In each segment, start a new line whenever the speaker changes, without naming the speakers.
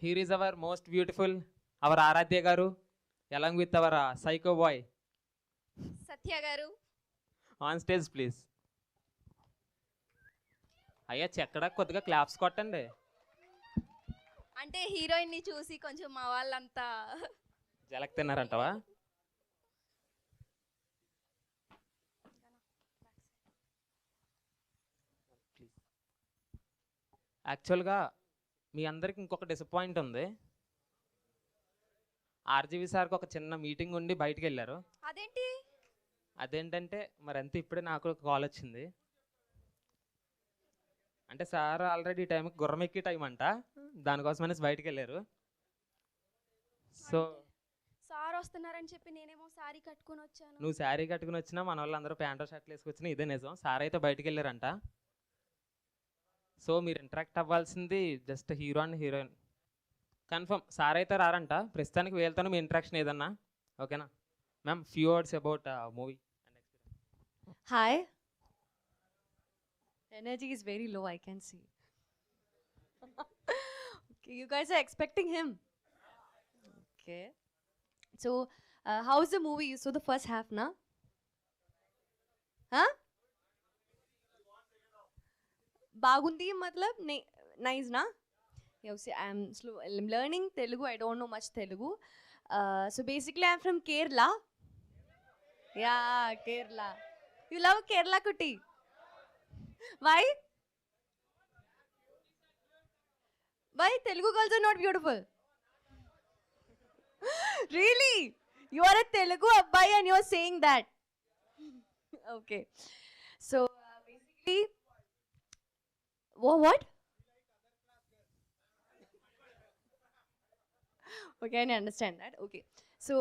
Here is our most beautiful, our Aradhya garu, along with our psycho boy.
సత్య గారు.
On stage, please. అయ్యా చెక్కడ కొద్దిగా claps కొట్టండి.
అంటే heroine ని చూసి కొంచెం మా వాళ్ళంతా
జలక్ తిన్నారంటవా? యాక్చువల్గా మీ అందరికి ఇంకొక డిసప్పాయింట్ ఉంది. ఆర్జీవి సార్కి ఒక చిన్న మీటింగ్ ఉండి బయటికి వెళ్ళారు.
అదేంటి?
అదేంటంటే మరి అంతే, ఇప్పుడే నాకు ఒక కాల్ వచ్చింది. అంటే సార్ ఆల్రెడీ ఈ టైంకి గుర్రం ఎక్కి టైం అంట, దానికోసమనే బయటికి వెళ్ళారు. సో
సార్ వస్తున్నారని చెప్పి నేనేమో సారీ కట్టుకుని వచ్చాను.
నువ్వు శారీ కట్టుకుని వచ్చినా మన వాళ్ళు అందరూ ప్యాంటు షర్ట్లు వేసుకొచ్చినా ఇదే నిజం. సార్ అయితే బయటికి వెళ్ళారంట. సో మీరు ఇంటరాక్ట్ అవ్వాల్సింది just hero and heroine. Confirm sir అయితే రారంట. ప్రస్తుతానికి వీళ్ళతో మీ ఇంటరాక్షన్ ఏదన్నా ఓకేనా ma'am? Few words about movie.
Hi. Energy is very low, I can see. Okay, you guys are expecting him. Okay. So, how's the movie? You saw the first half, na? Huh? Bagundi matlab nice, na? Yeah, see, I'm learning Telugu. I don't know much Telugu. So basically, I'm from Kerala. Yeah, Kerala. You love Kerala Kutti? Why? Why Telugu girls are not beautiful? Really? You are a Telugu abbai and you are saying that. Okay. So basically, what? Okay, I understand that. Okay. So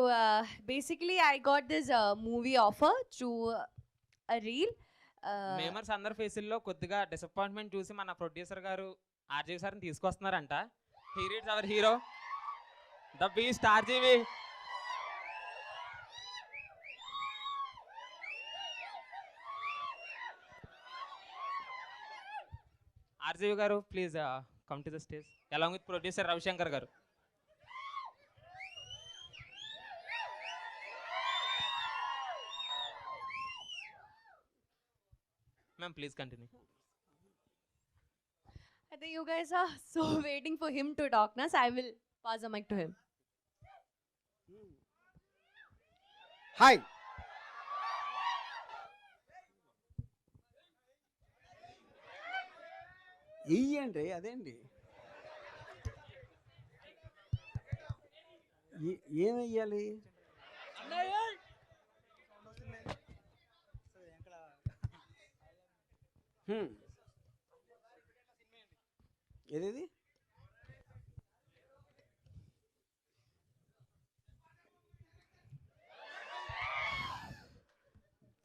basically, I got this movie offer through a reel.
Memers అందరి ఫేసుల్లో కొద్దిగా disappointment చూసి మన producer గారు ఆర్జీవి సార్ని తీసుకొస్తున్నారంట. Here it's our hero the beast RGV. RGV గారు please come to the stage along with producer Ravishankar గారు. Ma'am, please continue.
I think you guys are so waiting for him to talk, na? So I will pass the mic to him.
Hi. ఇయ్యండి అదేంటి ఏమయ్యాలి? ఏదేది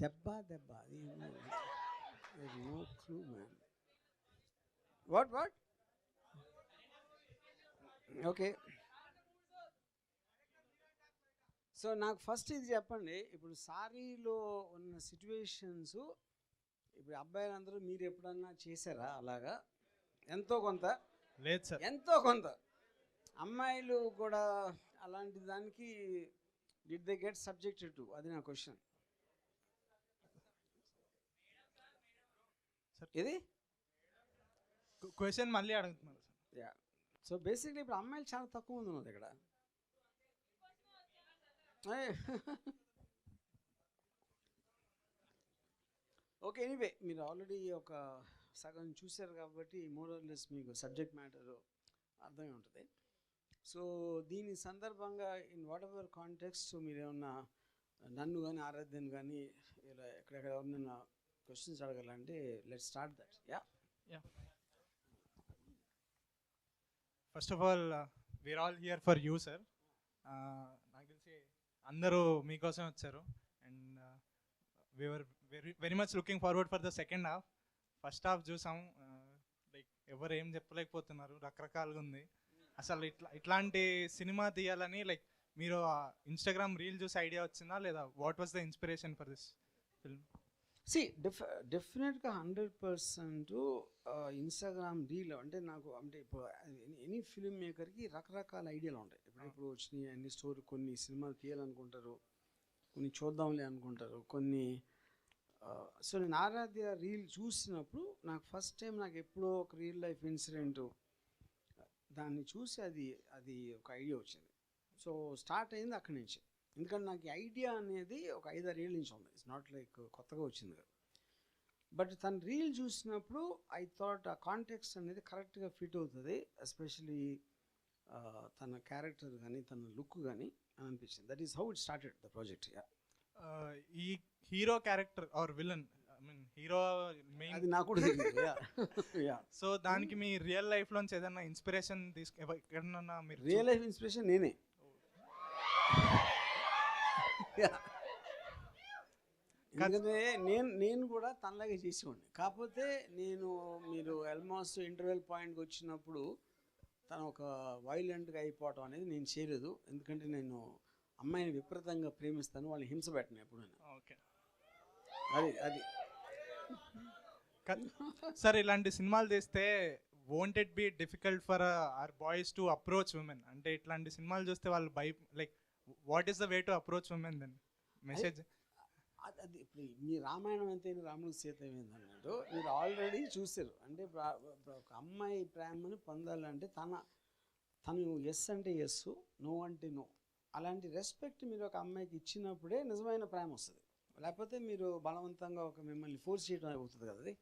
దెబ్బ దెబ్బ no clue man. What okay. So నాకు first ఇది చెప్పండి, ఇప్పుడు సారీలో ఉన్న సిచ్యువేషన్స్ ఇప్పుడు అబ్బాయిలందరూ మీరు ఎప్పుడన్నా చేశారా అలాగా? ఎంతో కొంత.
లేదు సార్.
ఎంతో కొంత. అమ్మాయిలు కూడా అలాంటి దానికి did they get subjected to? అది నా క్వశ్చన్. ఇది
క్వశ్చన్ మళ్ళీ అడుగుతున్నారు సార్.
యా. సో బేసిక్లీ ఇప్పుడు అమ్మాయిలు చాలా తక్కువ మంది ఉన్నారు ఇక్కడ. ఓకే, ఎనీవే మీరు ఆల్రెడీ ఒక సగం చూశారు కాబట్టి మోరల్లెస్ మీకు సబ్జెక్ట్ మ్యాటర్ అర్థమై ఉంటుంది. సో దీని సందర్భంగా ఇన్ వాట్ ఎవర్ కాంటెక్స్ట్ మీరు ఏమన్నా నన్ను కానీ ఆరాధ్యను కానీ ఇలా ఎక్కడెక్కడ ఎవరినైనా క్వశ్చన్స్ అడగాలంటే let's start that. Yeah.
First of all we are all here for you sir. నాకు తెలిసి అందరూ మీకోసం వచ్చారు and we are very much looking forward for the second half. First half చూసాం, లైక్ ఎవరు ఏం చెప్పలేకపోతున్నారు, రకరకాలుగా ఉంది. అసలు ఇట్లాంటి సినిమా తీయాలని లైక్ మీరు ఇన్స్టాగ్రామ్ రీల్ చూసి ఐడియా వచ్చిందా లేదా what was the inspiration for this film?
See డెఫినెట్గా 100% ఇన్స్టాగ్రామ్ రీల్ అంటే నాకు అంటే ఇప్పుడు ఎనీ ఫిల్మ్ మేకర్కి రకరకాల ఐడియాలు ఉంటాయి. ఇప్పుడు వచ్చినాయి అన్ని స్టోరీ, కొన్ని సినిమాలు తీయాలనుకుంటారు, కొన్ని చూద్దాంలే అనుకుంటారు, కొన్ని సో నేను ఆరాధ్య రీల్ చూసినప్పుడు నాకు ఫస్ట్ టైం నాకు ఎప్పుడో ఒక రియల్ లైఫ్ ఇన్సిడెంట్ దాన్ని చూసి అది ఒక ఐడియా వచ్చింది. సో స్టార్ట్ అయింది అక్కడి నుంచి. ఎందుకంటే నాకు ఐడియా అనేది ఒక 5-6 ఏళ్ళ నుంచి ఉంది. ఇట్స్ నాట్ లైక్ కొత్తగా వచ్చింది కదా. బట్ తన రీల్ చూసినప్పుడు ఐ థాట్ ఆ కాంటెక్స్ట్ అనేది కరెక్ట్గా ఫిట్ అవుతుంది, ఎస్పెషలీ తన క్యారెక్టర్ కానీ తన లుక్ కానీ అని అనిపించింది. That is how it started the project.
ఈ hero character or villain, I mean hero main,
అది నాకు కూడా తెలియదు.
సో దానికి మీ రియల్ లైఫ్ లోంచి ఏదైనా ఇన్స్పిరేషన్ ఎక్కడన్నా మీరు
రియల్ లైఫ్ ఇన్స్పిరేషన్ నేనే. ఎందుకంటే నేను కూడా తనలాగే చేసేవాడిని. కాకపోతే మీరు ఆల్మోస్ట్ ఇంటర్వెల్ పాయింట్కి వచ్చినప్పుడు తను ఒక వైలెంట్గా అయిపోవటం అనేది నేను చేయలేదు. ఎందుకంటే నేను అమ్మాయిని విపరీతంగా ప్రేమిస్తాను, వాళ్ళని హింస పెట్టను ఎప్పుడైనా.
ఓకే
అది
సార్, ఇలాంటి సినిమాలు తీస్తే won't it be difficult for our boys to approach women? అంటే ఇట్లాంటి సినిమాలు చూస్తే వాళ్ళు like what is the way to approach women then? Message
అది ఇప్పుడు మీ రామాయణం అంతే రాముడు సీత అన్నట్టు మీరు ఆల్రెడీ చూసారు. అంటే ఒక అమ్మాయి ప్రేమను పొందాలంటే తను ఎస్ అంటే ఎస్, నో అంటే నో, అలాంటి రెస్పెక్ట్ మీరు ఒక అమ్మాయికి ఇచ్చినప్పుడే నిజమైన ప్రేమ వస్తుంది. లేకపోతే మీరు బలవంతంగా ఒక మిమ్మల్ని ఫోర్స్ చేయడం అవుతుంది కదా. అది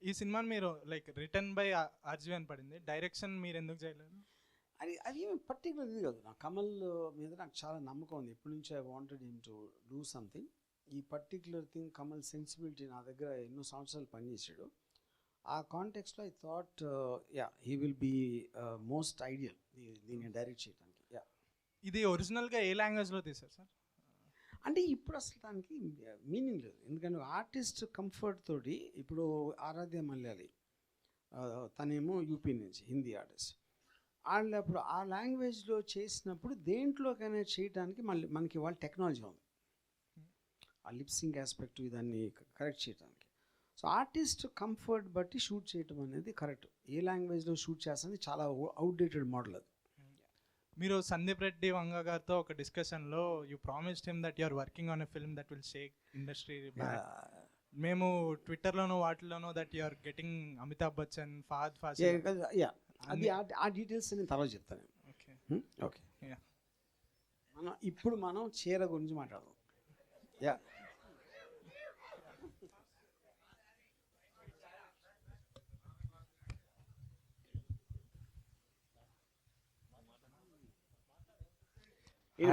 ఈ సినిమాని మీరు లైక్ రిటర్న్ బై ఆర్జీవి అని పడింది, డైరెక్షన్ మీరు ఎందుకు చేయలేదు?
అది పర్టికులర్ ఇది కాదు. నా కమల్ మీద నాకు చాలా నమ్మకం ఉంది. ఎప్పటి నుంచో I wanted him to do something. ఈ పర్టిక్యులర్ థింగ్ కమల్ సెన్సిబిలిటీ నా దగ్గర ఎన్నో సంవత్సరాలు పనిచేసాడు. ఆ కాంటెక్స్లో I thought he will be most ideal దీన్ని డైరెక్ట్ చేయడానికి.
ఇది ఒరిజినల్గా ఏ లాంగ్వేజ్లో తీశారు సార్?
అంటే ఇప్పుడు అసలు దానికి మీనింగ్ లేదు. ఎందుకంటే ఆర్టిస్ట్ కంఫర్ట్ తోటి ఇప్పుడు ఆరాధ్య మలయాళి, తనేమో యూపీ నుంచి హిందీ ఆర్టిస్ట్, వాళ్ళు అప్పుడు ఆ లాంగ్వేజ్లో చేసినప్పుడు దేంట్లోకైనా చేయడానికి మనకి వాళ్ళ టెక్నాలజీ ఉంది, ఆ లిప్సింగ్ ఆస్పెక్ట్ ఇదాన్ని కరెక్ట్ చేయడానికి. సో ఆర్టిస్ట్ కంఫర్ట్ బట్టి షూట్ చేయటం అనేది కరెక్ట్. ఏ లాంగ్వేజ్లో షూట్ చేస్తుంది చాలా అవుట్డేటెడ్ మోడల్ అది.
మీరు సందీప్ రెడ్డి వంగ గారితో ఒక డిస్కషన్లో you promised him that you are working on a film that will shake industry. మేము ట్విట్టర్లోనూ వాటిలోనూ that you are getting Amitabh Bachchan, Fahadh Faasil.
అది ఆ డీటెయిల్స్ నేను తర్వాత చెప్తాను. ఓకే ఇప్పుడు మనం చీర గురించి మాట్లాడదాం.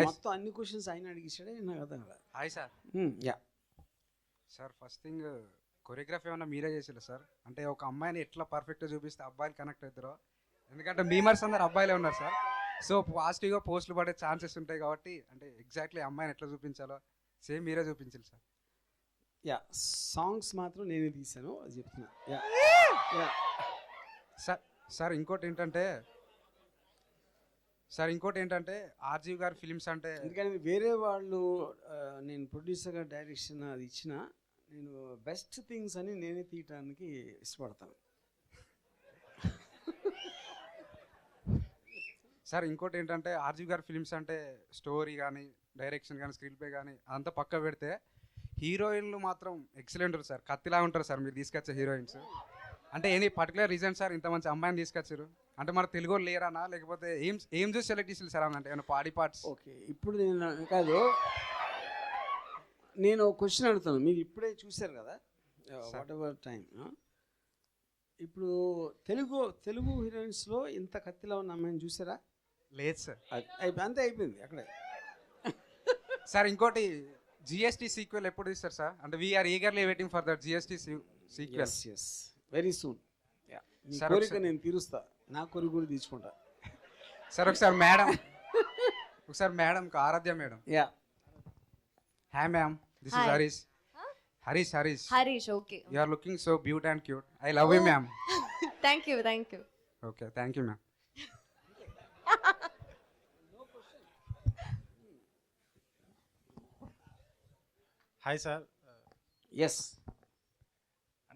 మొత్తం అన్ని క్వశ్చన్స్ ఆయన అడిగిస్తాడే నాకు అర్థం కదా.
Hi sir. Sir first thing choreography ఏమన్నా మీరే చేసారు సార్? అంటే ఒక అమ్మాయిని ఎట్లా పర్ఫెక్ట్గా చూపిస్తే అబ్బాయిలు కనెక్ట్ అవుతారో, ఎందుకంటే మీమర్స్ అందరు అబ్బాయిలే ఉన్నారు సార్. సో పాజిటివ్గా పోస్టులు పడే ఛాన్సెస్ ఉంటాయి కాబట్టి అంటే ఎగ్జాక్ట్లీ అమ్మాయిని ఎట్లా చూపించాలో సేమ్ మీరే చూపించాలి సార్.
సాంగ్స్ మాత్రం నేనే తీసాను, అది చెప్తున్నా.
సార్ ఇంకోటి ఏంటంటే ఆర్జీవి గారి ఫిలిమ్స్ అంటే,
ఎందుకంటే వేరే వాళ్ళు నేను ప్రొడ్యూసర్గా డైరెక్షన్ అది ఇచ్చిన, నేను బెస్ట్ థింగ్స్ అని నేనే తీయటానికి ఇష్టపడతాను.
సార్ ఇంకోటి ఏంటంటే ఆర్జీవి గారి ఫిలిమ్స్ అంటే స్టోరీ కానీ డైరెక్షన్ కానీ స్క్రీన్ ప్లే కానీ అదంతా పక్క పెడితే హీరోయిన్లు మాత్రం ఎక్సలెంట్ ఉంటారు సార్. కత్తిలా ఉంటారు సార్ మీరు తీసుకొచ్చే హీరోయిన్స్. అంటే ఎనీ పర్టికులర్ రీజన్ సార్ ఇంత మంచి అమ్మాయిని తీసుకొచ్చారు? అంటే మన తెలుగు లేరానా, లేకపోతే ఏం చూసి సెలెక్ట్ చేసి సార్? అంటే ఏమైనా పాడి పార్ట్స్?
ఓకే, ఇప్పుడు నేను క్వశ్చన్ అడుగుతాను. మీరు ఇప్పుడే చూశారు కదా, వాట్ ఎవర్ టైం. ఇప్పుడు తెలుగు హీరోయిన్స్లో ఇంత కత్తిలో ఉన్న అమ్మాయిని చూసారా?
లేదు సార్.
అంతే అయిపోయింది అక్కడే.
సార్ ఇంకోటి జిఎస్టీ సీక్వెల్ ఎప్పుడు ఇస్తారు సార్? అంటే we are eagerly waiting for that GST sequel.
Very soon.
Sir
కోరిక నేను తీరుస్తా, నా కోరిక కూడా తీసుకుంటా.
సార్ ఒకసారి madam Aaradhya madam. Hi ma'am, this is
Harish. Okay,
you are looking so beaut and cute. I love you ma'am.
Thank you.
Okay, thank you ma'am.
Hi sir.
Yes.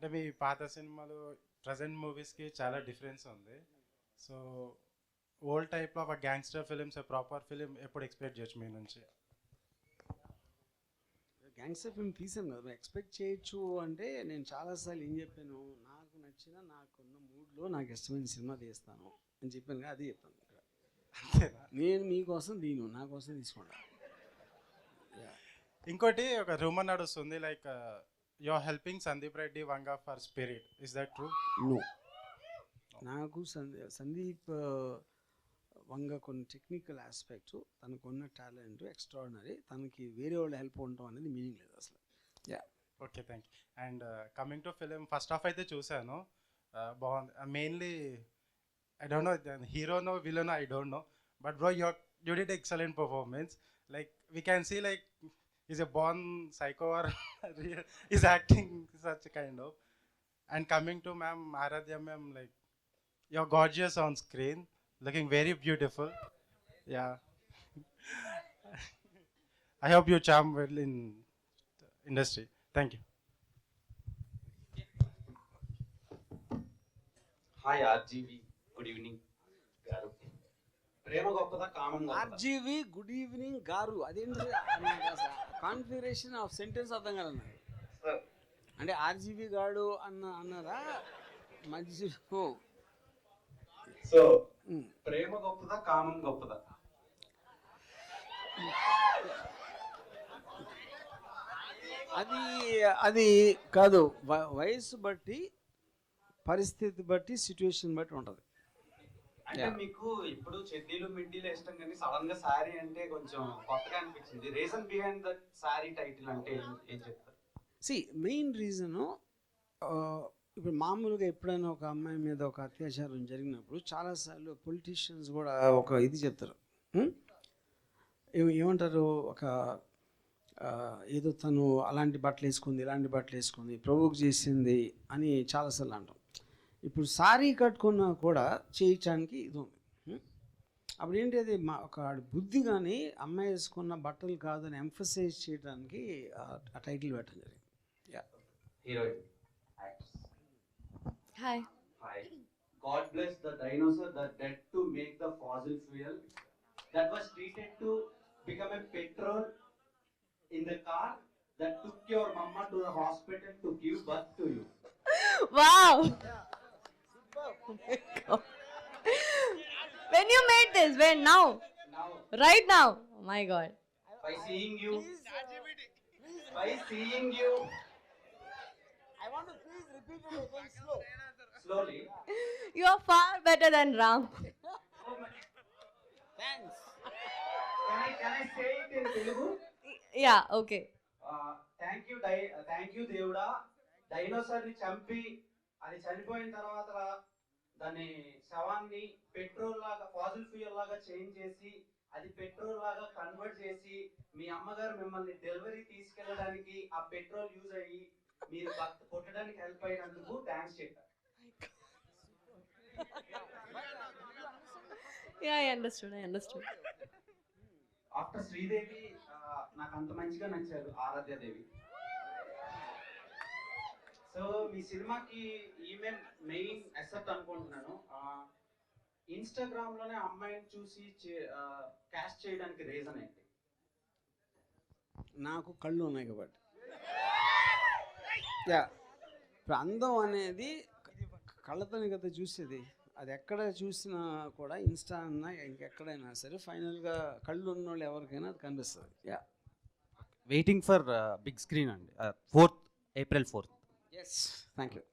అంటే మీ పాత సినిమాలు ప్రజెంట్ మూవీస్కి చాలా డిఫరెన్స్ ఉంది. సో ఓల్డ్ టైప్లో ఒక gangster films proper film ఎప్పుడు ఎక్స్పెక్ట్ చేయొచ్చు మీ నుంచి?
గ్యాంగ్స్టర్ ఫిల్మ్ తీసాను కదా, ఎక్స్పెక్ట్ చేయొచ్చు అంటే నేను చాలాసార్లు ఏం చెప్పాను, నాకు నచ్చిన నాకున్న మూడ్లో నాకు ఇష్టమైన సినిమా తీస్తాను అని చెప్పాను కదా, అది చెప్తాను ఇక్కడ.
అంతేనా?
నేను మీకోసం నా కోసం తీసుకుంటా.
ఇంకోటి ఒక రూమర్ నడుస్తుంది, like you are helping Sandeep Reddy Vanga for Spirit. Is that true?
No, నాకు సందీప్ వంగ కొన్ని టెక్నికల్ ఆస్పెక్ట్స్, తనకున్న టాలెంట్ ఎక్స్ట్రాడినరీ, తనకి వేరే వాళ్ళ హెల్ప్ ఉండటం అనేది మీనింగ్ లేదు అసలు.
Okay, thank you. And coming to film, first half అయితే చూశాను, బాగుంది. మెయిన్లీ ఐ డోంట్ నో హీరోనో విలనో, I don't know, but bro you did excellent performance. Like we can see like is a born psycho are is acting such kind of. And coming to ma'am Aaradhya ma'am, like you're gorgeous on screen, looking very beautiful. Yeah. I hope you charm well in industry. Thank you.
Hi RGV, good evening గారు. ప్రేమ గొప్పదా కామం గొప్పదా?
RGV good evening గారు, అదేంటి configuration of sentence అర్థం కాదు నాకు. అంటే ఆర్జీవి గాడు అన్నారా మధ్య?
సో ప్రేమ గొప్పదా కామం గొప్పదా?
అది కాదు, వయసు బట్టి, పరిస్థితి బట్టి, సిచ్యువేషన్ బట్టి ఉంటుంది.
అంటే మీకు ఇప్పుడు చెడ్డీలు మిడ్డీలు ఇష్టం, కానీ సడన్ గా సారీ అంటే కొంచెం కొత్తగా అనిపించింది. Reason behind that sorry title అంటే ఏం చెప్తారు?
మెయిన్ రీజను, ఇప్పుడు మామూలుగా ఎప్పుడైనా ఒక అమ్మాయి మీద ఒక అత్యాచారం జరిగినప్పుడు చాలాసార్లు పొలిటీషియన్స్ కూడా ఒక ఇది చెప్తారు, ఏమంటారు, ఒక ఏదో తను అలాంటి బట్టలు వేసుకుంది, ఇలాంటి బట్టలు వేసుకుంది, ప్రొవోక్ చేసింది అని చాలాసార్లు అంటాం. ఇప్పుడు సారీ కట్టుకున్నా కూడా చేయటానికి ఇది ఉంది. అప్పుడు ఏంటి, అది ఒక బుద్ధి కానీ అమ్మాయి వేసుకున్న బట్టలు కాదని ఎంఫసైజ్ చేయడానికి ఆ టైటిల్ పెట్టడం జరిగింది.
Heroine.
Hi.
Hi. God bless the dinosaur that dead to make the fossil fuel that was treated to become a petrol in the car that took your mama to the hospital to give birth to you.
Wow. Oh my God. When you made this? When? Now?
Now,
Right now? Oh my God.
by seeing you,
I want to please repeat it again
slowly.
You are far better than Ram.
Oh my,
Thanks.
can I say it in Telugu?
Yeah, okay.
Thank you దేవుడా, dinosaur ని చంపి అది చనిపోయిన తర్వాత దాన్ని శవాన్ని petrol లాగా, Faasil fuel లాగా చేంజ్ చేసి అది పెట్రోల్ లాగా కన్వర్ట్ చేసి మీ అమ్మగారు మిమ్మల్ని డెలివరీ తీసుకెళ్ళడానికి ఆ పెట్రోల్ యూజ్ అయ్యి మీరు పుట్టడానికి హెల్ప్ అయినందుకు థ్యాంక్స్ చెప్పారు.
Yeah, I understood.
After Sridevi నాకు అంత మంచిగా నచ్చారు ఆరాధ్య దేవి. సో మీ సినిమాకి ఈమె మెయిన్ అసెట్ అనుకుంటున్నాను. ఇన్స్టాగ్రామ్ లోనే అమ్మాయిని చూసి క్యాస్ట్ చేయడానికి రీజన్ ఏంటి?
నాకు కళ్ళు ఉన్నాయి కాబట్టి. ఇప్పుడు అందం అనేది కళ్ళతోనే కదా చూసేది, అది ఎక్కడ చూసినా కూడా, ఇన్స్టా అన్నా ఇంకెక్కడైనా సరే, ఫైనల్గా కళ్ళు ఉన్న వాళ్ళు ఎవరికైనా అది కనిపిస్తుంది.
వెయిటింగ్ ఫర్ బిగ్ స్క్రీన్ అండి, 4th April 4th.
Yes, thank you.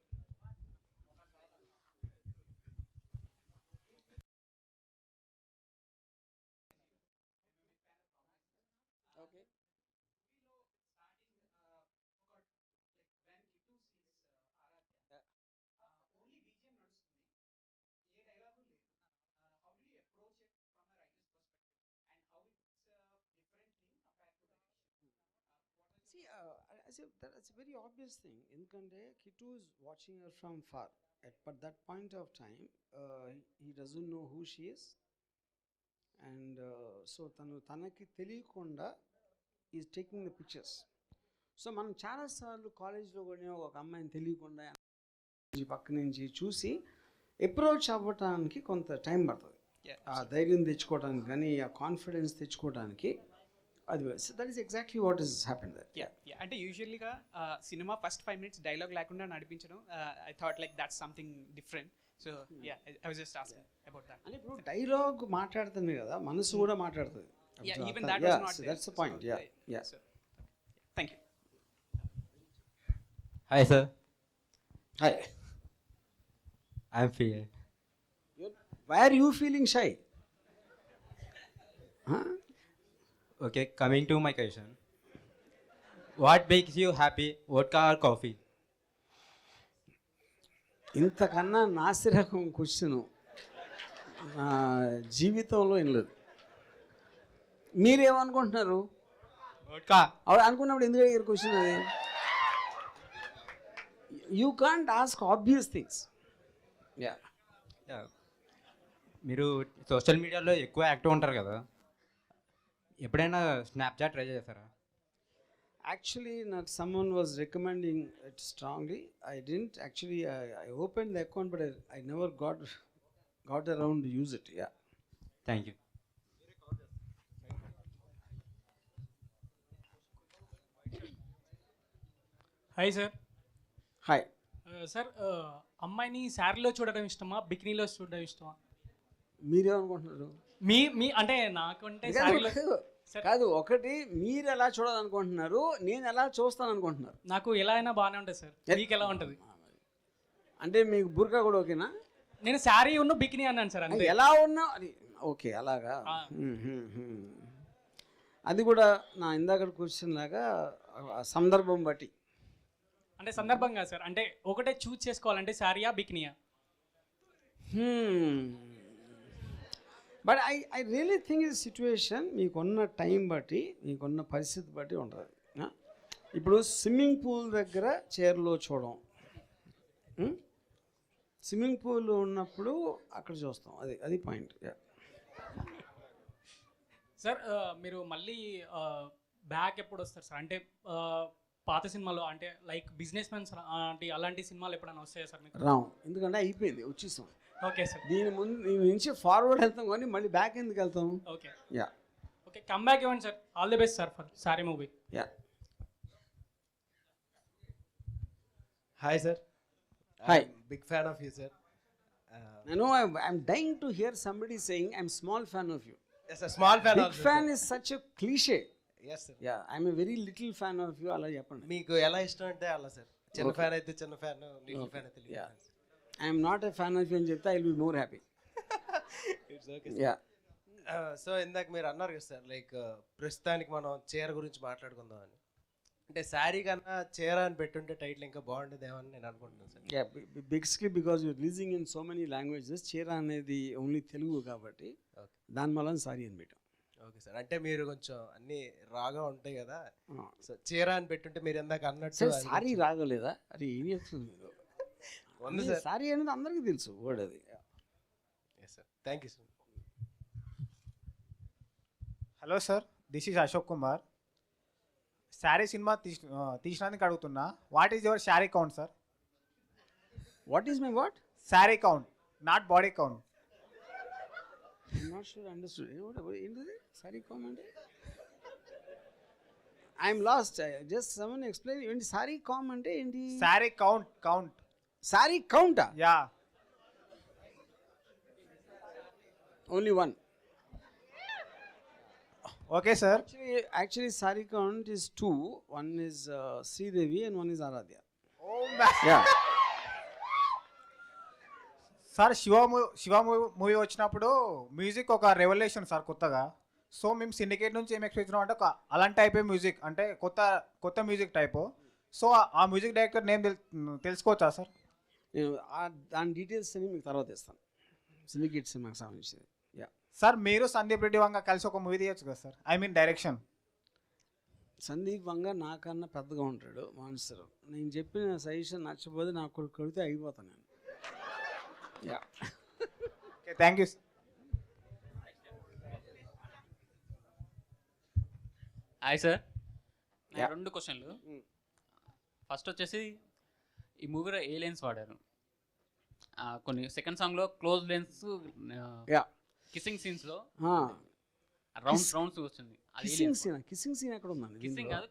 See, that's a very obvious thing. ఎందుకంటే Kittu is watching her from far. But that point of time, he doesn't know who she is. And so తనకి తెలియకుండా is taking the pictures. So మనం చాలాసార్లు కాలేజ్లో కూడా ఒక అమ్మాయిని తెలియకుండా ఈ పక్క నుంచి చూసి అప్రోచ్ అవ్వటానికి కొంత టైం పడుతుంది. ఆ ధైర్యం తెచ్చుకోవడానికి కానీ ఆ కాన్ఫిడెన్స్ తెచ్చుకోవడానికి అది that is exactly what is happen that.
అంటే యూజువల్గా సినిమా ఫస్ట్ 5 minutes డైలాగ్ లేకుండా నడిపించడం I thought like that's something different. So yeah I was just asking about that.
అంటే ఇప్పుడు డైలాగ్ మాట్లాడుతుంది కదా, మనసు కూడా మాట్లాడుతుంది.
Even that was not there.
That's the point. Yeah
thank you.
Hi sir.
Hi.
I'm ఫీ.
Why are you feeling shy?
Okay, coming to my question. What makes you happy? Vodka or coffee?
ఇంతకన్నా నాసిరకం question నా జీవితంలో ఏం లేదు. మీరేమనుకుంటున్నారు?
Vodka.
అనుకున్నప్పుడు ఎందుకు అడిగారు క్వశ్చన్ అది? You can't ask obvious things. Yeah.
మీరు సోషల్ మీడియాలో ఎక్కువ యాక్టివ్ ఉంటారు కదా, ఎప్పుడైనా స్నాప్చాట్ ట్రై చేశారా?
Actually, not someone was recommending it strongly. I didn't actually. I opened the account, but I never got around to use it. Yeah.
Thank you.
Hi sir.
Hi.
Sir అమ్మాయిని శారీలో చూడడం ఇష్టమా, బికినీలో చూడడం ఇష్టమా?
మీరేమనుకుంటున్నారు?
మీ అంటే నాకంటే శారీలో
కాదు, ఒకటి మీరు ఎలా చూడాలనుకుంటున్నారు, నేను ఎలా చూస్తాను అనుకుంటున్నారు.
నాకు ఎలా అయినా బాగానే ఉంటుంది సార్. మీకు ఎలా ఉంటుంది?
అంటే మీకు బుర్కా కూడా ఓకేనా?
నేను శారీ ఉన్న బికినీ అన్నాను సార్. అంతే.
ఎలా ఉన్నా అది ఓకే అలాగా. అది కూడా నా ఇందాక క్వశ్చన్ లాగా సందర్భం బట్టి.
అంటే సందర్భంగా సార్, అంటే ఒకటే చూస్ చేసుకోవాలంటే శారీయా బికినీయా?
బట్ ఐ రియలీ థింక్ ఇది సిచ్యువేషన్ మీకున్న టైం బట్టి, మీకున్న పరిస్థితి బట్టి ఉంటుంది. ఇప్పుడు స్విమ్మింగ్ పూల్ దగ్గర చైర్లో చూడడం, స్విమ్మింగ్ పూల్ ఉన్నప్పుడు అక్కడ చూస్తాం, అది పాయింట్.
సార్ మీరు మళ్ళీ బ్యాక్ ఎప్పుడు వస్తారు సార్? అంటే పాత సినిమాలో అంటే లైక్ బిజినెస్ మ్యాన్స్ అలాంటి సినిమాలు ఎప్పుడైనా వస్తాయా సార్ మీకు?
రావు, ఎందుకంటే అయిపోయింది, వచ్చేసాం.
Okay sir.
దీని నుంచి ఫార్వర్డ్ వెళ్తాం కానీ మళ్ళీ బ్యాక్ ఎందుకు వెళ్తాం?
Okay.
Yeah.
Okay, come back ఇవ్వండి sir. All the best sir for Saaree movie.
Yeah.
Hi sir.
Hi.
I'm big fan of you sir.
I know I'm dying to hear somebody saying I'm small fan of you.
Yes, a small fan
Big
also.
fan
sir.
is such a cliche.
Yes sir.
Yeah, I'm a very little fan of you. అలా చెప్పండి.
మీకు ఎలా ఇష్టం అంటే అలా sir. చిన్న fan అయితే చిన్న ఫ్యాన్, లిటిల్ ఫ్యాన్ అయితే little fan.
I'm not a fan of you అని చెప్తే I'll be more happy.
It's okay.
Yeah.
So ఇందాక మీరు అన్నారు కదా సార్, లైక్ ప్రస్తుతానికి మనం చీర గురించి మాట్లాడుకుందాం అని. అంటే శారీ కన్నా చీర అని పెట్టుంటే టైటిల్ ఇంకా బాగుండేదేమని నేను అనుకుంటున్నాను sir.
Yeah, basically because you're releasing in so many languages, చీర అనేది ఓన్లీ తెలుగు కాబట్టి దాని వల్ల సారీ అని పెట్టాం.
Okay sir. అంటే మీరు కొంచెం అన్ని రాగా ఉంటాయి కదా, సో చీర అని పెట్టుంటే మీరు ఇందాక అన్నట్టు
సారీ రాగలేదా? అది ఏం చెప్తుంది మీరు?
ఉంది సార్.
సారీ అనేది అందరికీ తెలుసు వర్డ్ అది.
Yes sir, thank you sir.
Hello sir, this is Ashok Kumar. Saaree సినిమా తీసినందుకు అడుగుతున్నా, what is your saree count sir?
What is my what?
Saree count, not body count.
I'm not sure I understood. ఏంటిది సారీ కౌంట్ అంటే? I'm lost. Just someone explain. ఏంటి సారీ కామ్ అంటే ఏంటి?
Saree count.
Saree కౌంటా?
Yeah.
Only one.
Okay sir.
Actually saree count is 2. One is Sridevi and one is Aradhya.
Oh man.
Yeah.
Sir Shiva movie వచ్చినప్పుడు music ఒక revolution sir కొత్తగా. So మేము syndicate నుంచి ఏం ఎక్స్పెక్ట్ చేసినాం అంటే ఒక అలాంటి టైపే మ్యూజిక్, అంటే కొత్త మ్యూజిక్ టైపు. సో ఆ మ్యూజిక్ డైరెక్టర్ నేమ్ తెలుసుకోవచ్చా సార్?
నేను దాని డీటెయిల్స్ అని మీకు తర్వాత ఇస్తాను. సిండికేట్ సినిమాకి సంబంధించింది. యా
సార్, మీరు సందీప్ రెడ్డి వంగ కలిసి ఒక మూవీ తీయచ్చు కదా sir? I mean direction.
Sandeep Vanga నాకన్నా పెద్దగా ఉంటాడు మాన్స్టర్. నేను చెప్పిన సజెషన్ నచ్చపోతే నాకు కొడితే అయిపోతాను నేను. Yeah.
Okay, thank you.
Hi sir, నా 2 క్వశ్చన్లు. ఫస్ట్ వచ్చేసి ఈ మూవీలో ఏ లెన్స్ వాడారు? కొన్ని సెకండ్ సాంగ్లో క్లోజ్ లెన్స్, కిస్సింగ్ సీన్స్లో రౌండ్స్ వచ్చింది.
కిస్సింగ్ సీన్ ఎక్కడ ఉందండి?
కిస్సింగ్ కాదు,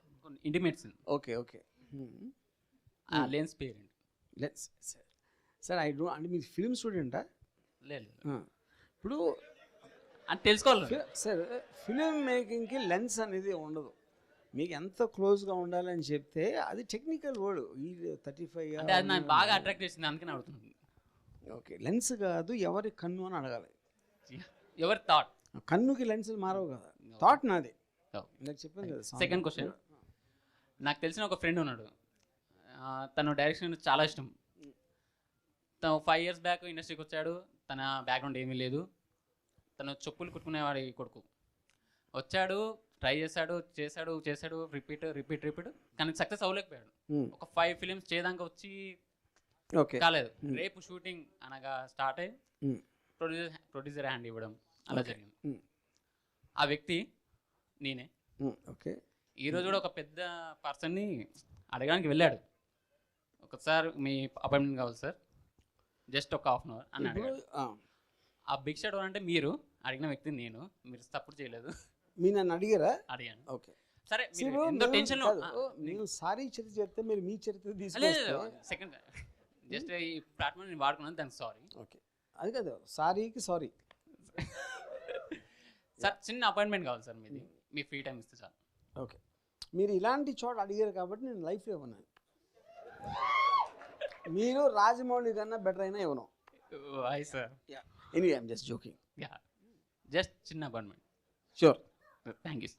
ఇంటిమేట్ సీన్.
Okay okay.
ఆ లెన్స్ పేరేంటి?
లెన్స్ సార్ అంటే మీరు ఫిల్మ్ స్టూడెంటా?
లేదు.
ఇప్పుడు
అని తెలుసుకోవాలి
సార్, ఫిలిం మేకింగ్కి లెన్స్ అనేది ఉండదు. మీకు ఎంత క్లోజ్గా ఉండాలని చెప్తే అది టెక్నికల్ వర్డ్. ఈ 35
అంటే అది నాకు బాగా అట్రాక్ట్ చేసింది, అందుకని అడుగుతున్నాను.
ఓకే, లెన్స్ కాదు, ఎవరి కన్ను అని అడగాలి.
ఎవరి థాట్?
కన్నుకి లెన్సులు మారవు కదా, థాట్ నాది. నాకు చెప్పింది కదా.
సెకండ్ క్వశ్చన్, నాకు తెలిసిన ఒక ఫ్రెండ్ ఉన్నాడు, తను డైరెక్షన్ చాలా ఇష్టం. తను 5 years బ్యాక్ ఇండస్ట్రీకి వచ్చాడు. తన బ్యాక్గ్రౌండ్ ఏమీ లేదు. తను చెప్పులు కుట్టుకునేవాడి కొడుకు. వచ్చాడు, ట్రై చేశాడు, రిపీట్ కానీ సక్సెస్ అవ్వలేకపోయాడు. ఒక 5 films చేయడానికి వచ్చి కాలేదు. రేపు షూటింగ్ అనగా స్టార్ట్ అయ్యి ప్రొడ్యూసర్ హ్యాండ్ ఇవ్వడం అలా జరిగింది. ఆ వ్యక్తి నేనే.
ఓకే,
ఈరోజు కూడా ఒక పెద్ద పర్సన్ని అడగడానికి వెళ్ళాడు. ఒకసారి మీ అపాయింట్మెంట్ కావాలి సార్, జస్ట్ ఒక 1/2 hour అని అడిగాడు. ఆ బిగ్ షాట్ అంటే మీరు అడిగిన వ్యక్తి నేను, మీరు సపోర్ట్ చేయలేదు.
మీరు నన్ను అడిగారా?
అడిగాను.
ఓకే
సరే, ఎంతో టెన్షన్లో
నేను సారీ చరిత్ర చెప్తే మీరు మీ చరిత్ర తీసుకొస్తే
సెకండ్ జస్ట్ ఈ ప్లాట్ఫామ్ నేను వాడుకున్నాను, దానికి సారీ.
ఓకే, అది కదా, సారీకి సారీ.
సార్ చిన్న అపాయింట్మెంట్ కావాలి సార్ మీది, మీ ఫ్రీ టైం ఇస్తే సార్.
ఓకే, మీరు ఇలాంటి చోట అడిగారు కాబట్టి నేను లైఫ్లో ఇవ్వను. మీరు రాజమౌళి కన్నా బెటర్ అయినా ఇవ్వను.
Why sir?
Anyway, I'm just joking.
Just చిన్న appointment.
Sure,
thank you.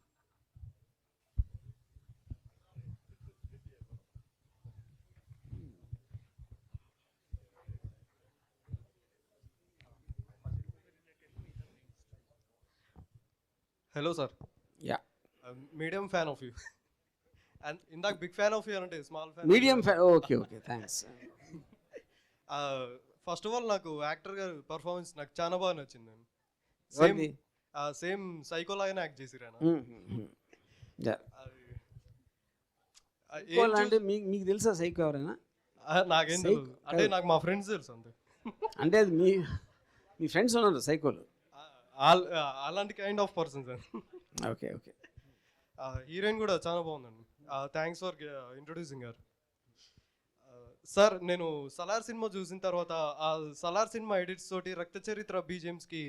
Hello sir.
Yeah,
medium fan of you. And ఇందాక బిగ్ ఫ్యాన్ ఆఫ్ యూ అంటే small fan.
Medium fan. Okay okay, thanks.
First of all నాకు actor గారి performance నాకు చాలా బాగా నచ్చింది. Same psycho లాగానే యాక్ట్ చేసిరాను.
అంటే మీకు తెలుసా సైకో ఎవరైనా?
నాకేం తెలుసు, అంటే నాకు మా ఫ్రెండ్స్ తెలుసు అంతే.
అంటే అది మీ ఫ్రెండ్స్ ఉన్నారు సైకోలు?
అలాంటి kind of person sir.
Okay okay.
Heroine కూడా చాలా బాగుందండి. థ్యాంక్స్ ఫర్ ఇంట్రొడ్యూసింగ్ గారు. సార్, నేను సలార్ సినిమా చూసిన తర్వాత ఆ సలార్ సినిమా ఎడిట్స్ తోటి రక్త చరిత్ర బీజిఎమ్స్కి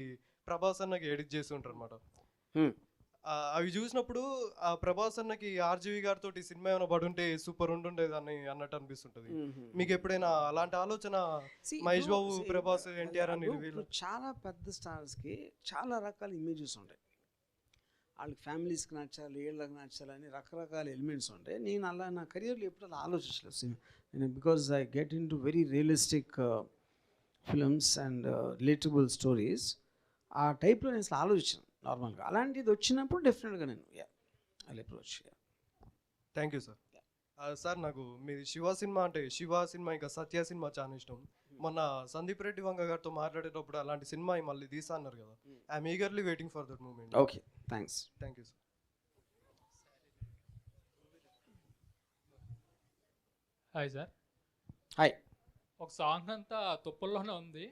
ప్రభాస్ అన్నకి ఎడిట్ చేసి ఉంటారు అనమాట. అవి చూసినప్పుడు ఆ ప్రభాస్ అన్నకి ఆర్జీవి గారితో సినిమా ఏమైనా పడుంటే సూపర్ ఉంటుండేది అని అన్నట్టు అనిపిస్తుంటది. మీకు ఎప్పుడైనా అలాంటి ఆలోచన మహేష్ బాబు, ప్రభాస్, ఎన్టీఆర్ అని
చాలా పెద్ద స్టార్స్కి చాలా రకాల ఇమేజెస్ ఉంటాయి. వాళ్ళకి ఫ్యామిలీస్కి నచ్చాలి, వీళ్ళకి నచ్చాలి అని రకరకాల ఎలిమెంట్స్ ఉంటాయి. నేను అలా నా కెరియర్లో ఎప్పుడు అలా ఆలోచించలేదు. నేను because I get in to very realistic films and relatable stories. ఆ టైప్లో నేను అసలు ఆలోచించాను నార్మల్గా. అలాంటిది వచ్చినప్పుడు డెఫినెట్గా నేను approach.
Thank you sir. Sir, నాకు మీరు శివ సినిమా ఇంకా సత్య సినిమా చాలా ఇష్టం. మొన్న సందీప్ రెడ్డి వంగ గారితో మాట్లాడేటప్పుడు అలాంటి సినిమా మళ్ళీ తీసా అన్నారు కదా. I'm eagerly waiting for that moment.
Okay, thanks.
Thank you sir.
Hi sir.
Hi.
ఒక సాంగ్ అంతా తొప్పుల్లోనే ఉంది.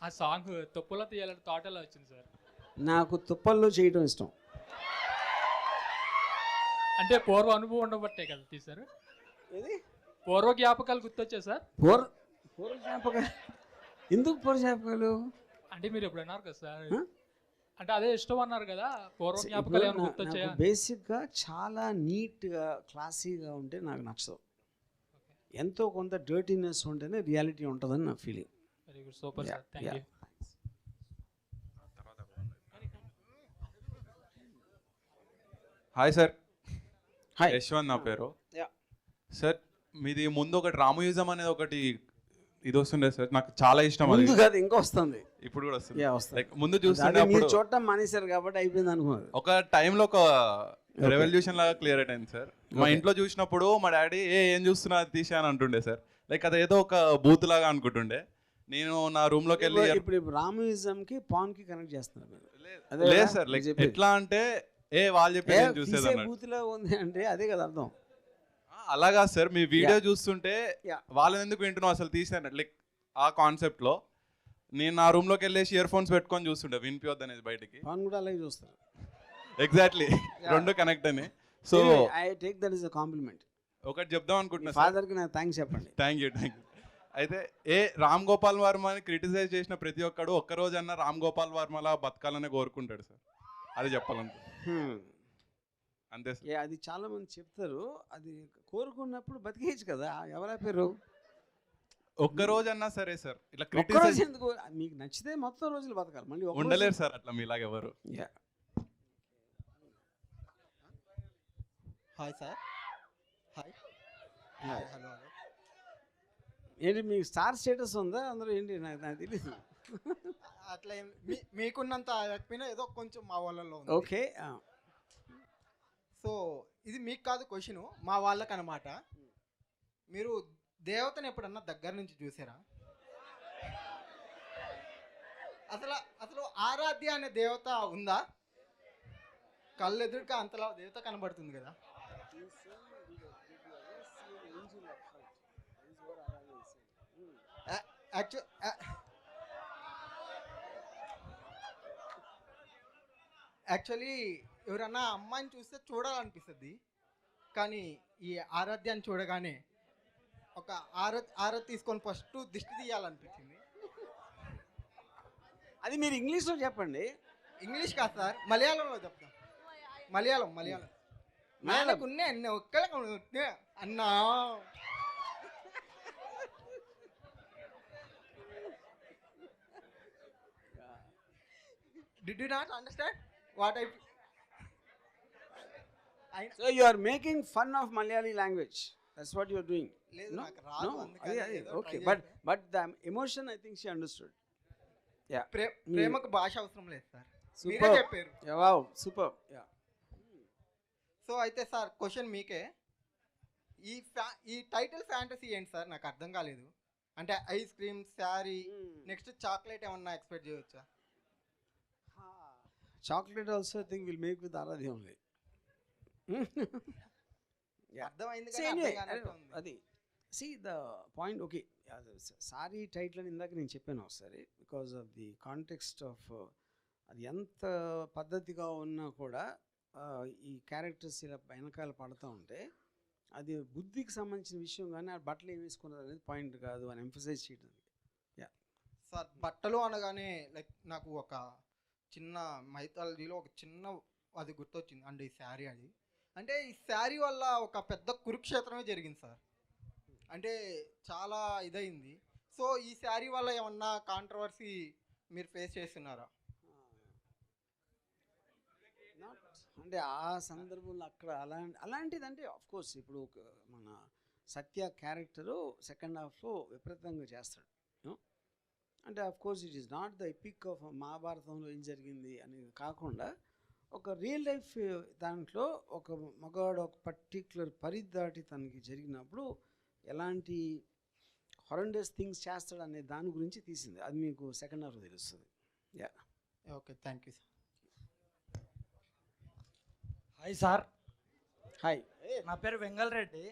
ఆ సాంగ్ తొప్పుల్లో తీయాలని థాట్ ఎలా వచ్చింది సార్?
నాకు తుప్పల్లో చేయడం ఇష్టం.
అంటే పూర్వ అనుభవం ఉండబట్టే కదా తీశారు? పూర్వ జ్ఞాపకాలు గుర్తొచ్చాయి సార్?
పూర్వ జ్ఞాపకాలు ఎందుకు? పూర్వ జ్ఞాపకాలు
అంటే మీరు ఎప్పుడు అన్నారు కదా సార్, అంటే అదే ఇష్టం అన్నారు కదా, పూర్వ జ్ఞాపకాలు ఏమైనా గుర్తొచ్చాయా?
బేసిక్గా చాలా నీట్గా క్లాసీగా ఉంటే నాకు నచ్చదు. ఎంతో కొంత డర్టీనెస్ ఉంటేనే రియాలిటీ ఉంటుందని నా feeling.
Very good, super sir, thank you.
Hi sir.
Hi,
Yashwant నా పేరు. సార్, మీది ముందు ఒకటి రామయుజం అనేది ఒకటి ఇది వస్తుండే సార్, నాకు చాలా ఇష్టం.
ముందు కాదు, ఇంకా వస్తుంది.
ఇప్పుడు కూడా వస్తుంది.
వస్తుంది.
ముందు చూస్తుండే
మీరు చూడటం మానేశారు కాబట్టి అయిపోయింది అనుకున్నారు.
ఒక టైంలో ఒక రెవల్యూషన్ లాగా క్లియర్ అయిపోయింది సార్. మా ఇంట్లో చూసినప్పుడు మా డాడీ ఏం చూస్తున్నా అది తీసా అని అంటుండే సార్. లైక్ అదేదో ఒక బూత్ లాగా అనుకుంటుండే. నేను నా రూమ్ లోకి వెళ్ళి
ఇప్పుడు రామయుజంకి పాన్కి కనెక్ట్ చేస్తున్నారు.
లేదు సార్, లైక్ ఎట్లా అంటే వాళ్ళు చెప్పి నేను చూసేది అన్నాడు.
బూత్లో ఉంది అంటే అదే కదా అర్థం.
అలాగా సార్ మీ వీడియో చూస్తుంటే వాళ్ళని ఎందుకు వింటున్నావు అసలు తీసాను లైక్ ఆ కాన్సెప్ట్లో నేను నా రూమ్లోకి వెళ్ళేసి ఇయర్ ఫోన్స్ పెట్టుకొని చూస్తుండే వినిపియొద్దు అనేది బయటికి.
కూడా అలాగే చూస్తారు.
ఎగ్జాక్ట్లీ రెండు కనెక్ట్ అని. So
I take that is a compliment.
ఒకటి చెప్దాం అనుకుంటున్నా
ఫాదర్కి నాకు థ్యాంక్స్ చెప్పండి.
Thank you. అయితే రామ్ గోపాల్ వర్మని క్రిటిసైజ్ చేసిన ప్రతి ఒక్కడు ఒక్కరోజన్నా రామ్ గోపాల్ వర్మలా బతకాలనే కోరుకుంటాడు సార్. అది చెప్పాలంటే అంతే సార్.
అది చాలా మంది చెప్తారు. అది కోరుకున్నప్పుడు బతికేయచ్చు కదా, ఎవరా పేరు
ఒక్కరోజన్నా సరే సార్. ఇట్లా
క్రిటిసైజ్ ఎందుకు? మీకు నచ్చితే మొత్తం రోజులు బతకాలి, మళ్ళీ
ఉండలేరు సార్ అట్లా మీలాగా ఎవరు.
Hi sir. హాయ్. హలో.
ఏంటి మీకు స్టార్ స్టేటస్ ఉందా అందరూ? ఏంటి నాకు తెలియదు.
అట్లా మీకున్నంత లేకపోయినా ఏదో కొంచెం మా వాళ్ళలో ఉంది.
ఓకే.
సో ఇది మీకు కాదు క్వశ్చన్, మా వాళ్ళకి అనమాట. మీరు దేవతను ఎప్పుడన్నా దగ్గర నుంచి చూసారా? అసలు ఆరాధ్య అనే దేవత ఉందా? కళ్ళు ఎదురుగా అంతలా దేవత కనబడుతుంది కదా. యాక్చువల్లీ ఎవరన్నా అమ్మాయిని చూస్తే చూడాలనిపిస్తుంది, కానీ ఈ ఆరాధ్యాన్ని చూడగానే ఒక ఆరాధ్ తీసుకొని ఫస్ట్ దిష్టి తీయాలనిపించింది.
అది మీరు ఇంగ్లీష్లో చెప్పండి.
ఇంగ్లీష్ కాదు సార్, మలయాళంలో చెప్తాం. మలయాళం మేలకున్నే అన్న ఒక్కలే అన్నా. Did you not understand what I?
So you are making fun of Malayali language. That's what you are doing. No. Okay. But the emotion, I think she understood. Yeah.
ప్రేమకు భాష అవసరం లేదు సార్.
మీరే
చెప్పారు.
Wow, super. Yeah.
సో అయితే sir question మీకే. ఈ title fantasy ఏంటి సార్? నాకు అర్థం కాలేదు. అంటే ice cream, sari, next chocolate ఏమన్నా ఎక్స్పెక్ట్ చేయవచ్చా?
Chocolate also I think we'll make with Aradhya only.
అర్థమైంది
అది. See the point. Okay. Sorry title అని ఇందాక నేను చెప్పాను ఒకసారి. Because of the context of అది ఎంత పద్ధతిగా ఉన్నా కూడా ఈ క్యారెక్టర్స్ ఇలా వెనకాల పడుతూ ఉంటే అది బుద్ధికి సంబంధించిన విషయం, కానీ ఆ బట్టలు ఏం వేసుకున్నారు అనేది పాయింట్ కాదు అని ఎంఫసైజ్ చేయడం.
సార్ బట్టలు అనగానే లైక్ నాకు ఒక చిన్న మైథాలజీలో ఒక చిన్న అది గుర్తొచ్చింది. అంటే ఈ శారీ అది అంటే ఈ శారీ వల్ల ఒక పెద్ద కురుక్షేత్రమే జరిగింది సార్. అంటే చాలా ఇదైంది. సో ఈ శారీ వల్ల ఏమన్నా కాంట్రవర్సీ మీరు ఫేస్ చేస్తున్నారా?
అంటే ఆ సందర్భంలో అక్కడ అలాంటిదంటే ఆఫ్కోర్స్ ఇప్పుడు మన సత్య క్యారెక్టరు సెకండ్ హాఫ్లో విపరీతంగా చేస్తాడు. అంటే of course it is not the epic of మహాభారతంలో ఏం జరిగింది అనేది కాకుండా ఒక రియల్ లైఫ్ దాంట్లో ఒక మగాడు ఒక పర్టిక్యులర్ పరిధి దాటి తనకి జరిగినప్పుడు ఎలాంటి హారెండస్ థింగ్స్ చేస్తాడు అనే దాని గురించి తీసింది. అది మీకు సెకండ్ హాఫ్లో తెలుస్తుంది. Yeah.
Okay, thank you sir.
Hi sir.
Hi.
నా పేరు వెంగళరెడ్డి,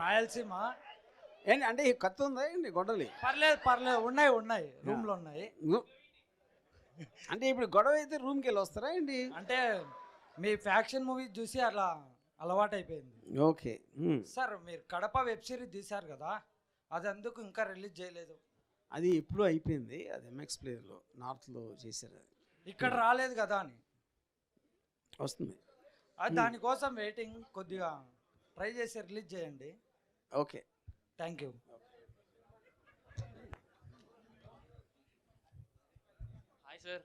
రాయలసీమ.
ఏంటి అంటే కత్తి ఉందా ఏంటి గొడవలి?
పర్లేదు ఉన్నాయి రూమ్లో ఉన్నాయి.
అంటే ఇప్పుడు గొడవ అయితే రూమ్కి వెళ్ళి వస్తారా ఏంటి?
అంటే మీ ఫ్యాక్షన్ మూవీ చూసి అలా అలవాటు అయిపోయింది.
ఓకే
సార్, మీరు కడప వెబ్ సిరీస్ తీశారు కదా, అది అందుకు ఇంకా రిలీజ్ చేయలేదు?
అది ఎప్పుడూ అయిపోయింది. అది ఎంఎక్స్ ప్లేయర్లో నార్త్లో చేశారు.
ఇక్కడ రాలేదు కదా అని
వస్తుంది.
దానికోసం వెయిటింగ్. కొద్దిగా ట్రై చేసి రిలీజ్ చేయండి.
Okay,
thank you.
Hi sir,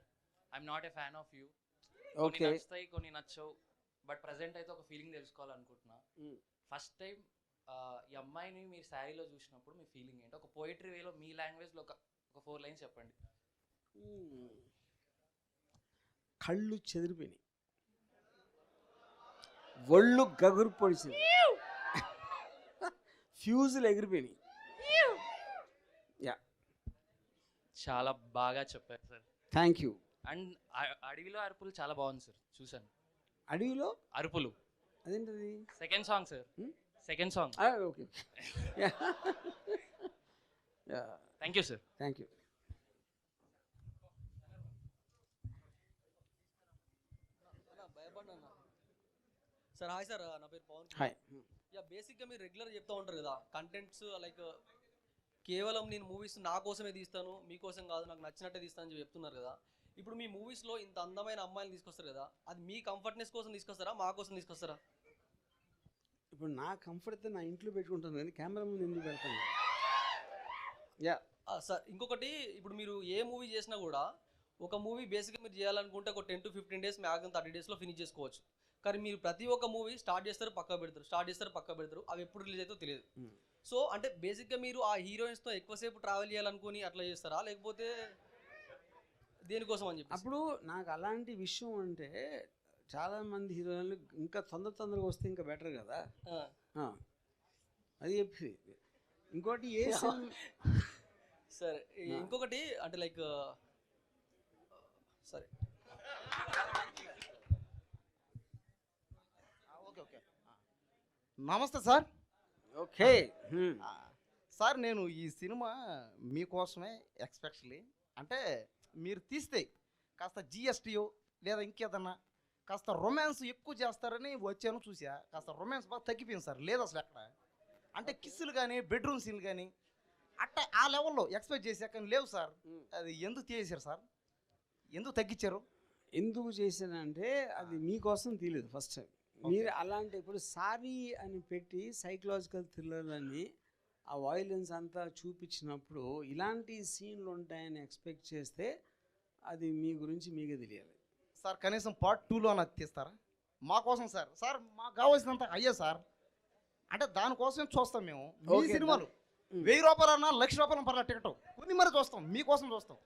I'm not a fan of you.
Okay,
కొన్ని నచ్చుతాయి, కొన్ని నచ్చవు. బట్ ప్రజెంట్ అయితే ఒక ఫీలింగ్ తెలుసుకోవాలనుకుంటున్నా. ఫస్ట్ టైం ఈ అమ్మాయిని మీరు శారీలో చూసినప్పుడు మీ ఫీలింగ్ ఏంటి? ఒక పోయిటరీ వేలో మీ లాంగ్వేజ్లో ఒక 4 లైన్స్ చెప్పండి.
కళ్ళు చెదిరిపోయినాయి, ఒళ్ళు గగురు పొడిచింది, ఫ్యూజులు ఎగిరిపోయినాయి. యా,
చాలా బాగా చెప్పారు సార్.
Thank you.
అండ్ అడవిలో అరుపులు చాలా బాగుంది సార్, చూశాను.
అడవిలో
అరుపులు.
అదేంటది?
Second song sir. Second song.
Okay.
Thank you sir.
Thank you.
Sir hi sir, నా పేరు పవన్.
హాయ్.
యా బేసిక్గా మీరు రెగ్యులర్ చెప్తూ ఉంటారు కదా కంటెంట్స్ లైక్ కేవలం నేను మూవీస్ నా కోసమే తీస్తాను, మీకోసం కాదు, నాకు నచ్చినట్టే తీస్తాను అని చెప్తున్నారు కదా. ఇప్పుడు మీ మూవీస్లో ఇంత అందమైన అమ్మాయిలు తీసుకొస్తారు కదా, అది మీ కంఫర్ట్నెస్ కోసం తీసుకొస్తారా, మా కోసం తీసుకొస్తారా?
ఇప్పుడు నా కంఫర్ట్ అయితే నా ఇంట్లో పెట్టుకుంటాను కానీ కెమెరా ముందు ఎందుకు పెడతాను? యా
సార్ ఇంకొకటి, ఇప్పుడు మీరు ఏ మూవీ చేసినా కూడా ఒక మూవీ బేసిక్గా మీరు చేయాలనుకుంటే ఒక 10 to 15 days మ్యాక్సిమం 30 daysలో ఫినిష్ చేసుకోవచ్చు. కానీ మీరు ప్రతి ఒక్క మూవీ స్టార్ట్ చేస్తారు పక్కా పెడతారు, అవి ఎప్పుడు రిలీజ్ అవుతుందో తెలియదు. సో అంటే బేసిక్గా మీరు ఆ హీరోయిన్స్తో ఎక్కువసేపు ట్రావెల్ చేయాలనుకుని అట్లా చేస్తారా, లేకపోతే దేనికోసం అని చెప్పి?
అప్పుడు నాకు అలాంటి విషయం అంటే చాలామంది హీరోయిన్లు ఇంకా తొందరగా వస్తే ఇంకా బెటర్ కదా, అది చెప్పి. ఇంకోటి ఏ
సరే ఇంకొకటి అంటే లైక్ సరే
ఓకే నమస్తే సార్.
ఓకే
సార్ నేను ఈ సినిమా మీకోసమే ఎక్స్పెషల్లీ అంటే మీరు తీస్తే కాస్త జిఎస్టీయో లేదా ఇంకేదన్నా కాస్త రొమాన్స్ ఎక్కువ చేస్తారని వచ్చాను, చూసా. కాస్త రొమాన్స్ బాగా తగ్గిపోయింది సార్, లేదు అసలు ఎక్కడ. అంటే కిస్సులు కానీ బెడ్రూమ్ సీన్లు కానీ అట్లా ఆ లెవెల్లో ఎక్స్పెక్ట్ చేశా కానీ లేవు సార్. అది ఎందుకు చేశారు సార్, ఎందుకు తగ్గించారు?
ఎందుకు చేశానంటే అది మీకోసం తీయలేదు ఫస్ట్ టైం. మీరు అలాంటి ఇప్పుడు సారీ అని పెట్టి సైకలాజికల్ థ్రిల్లర్ అని ఆ వాయిలెన్స్ అంతా చూపించినప్పుడు ఇలాంటి సీన్లు ఉంటాయని ఎక్స్పెక్ట్ చేస్తే అది మీ గురించి మీకే తెలియాలి
సార్. కనీసం పార్ట్ 2లో నాకు తీస్తారా మా కోసం సార్? సార్ మాకు కావాల్సినంత అయ్యే సార్, అంటే దానికోసం చూస్తాం మేము. మీ సినిమాలు 1000 రూపాయలన్నా 1,00,000 రూపాయలు పర్లేదు టికెట్ కొన్ని మరి చూస్తాం, మీకోసం చూస్తాం.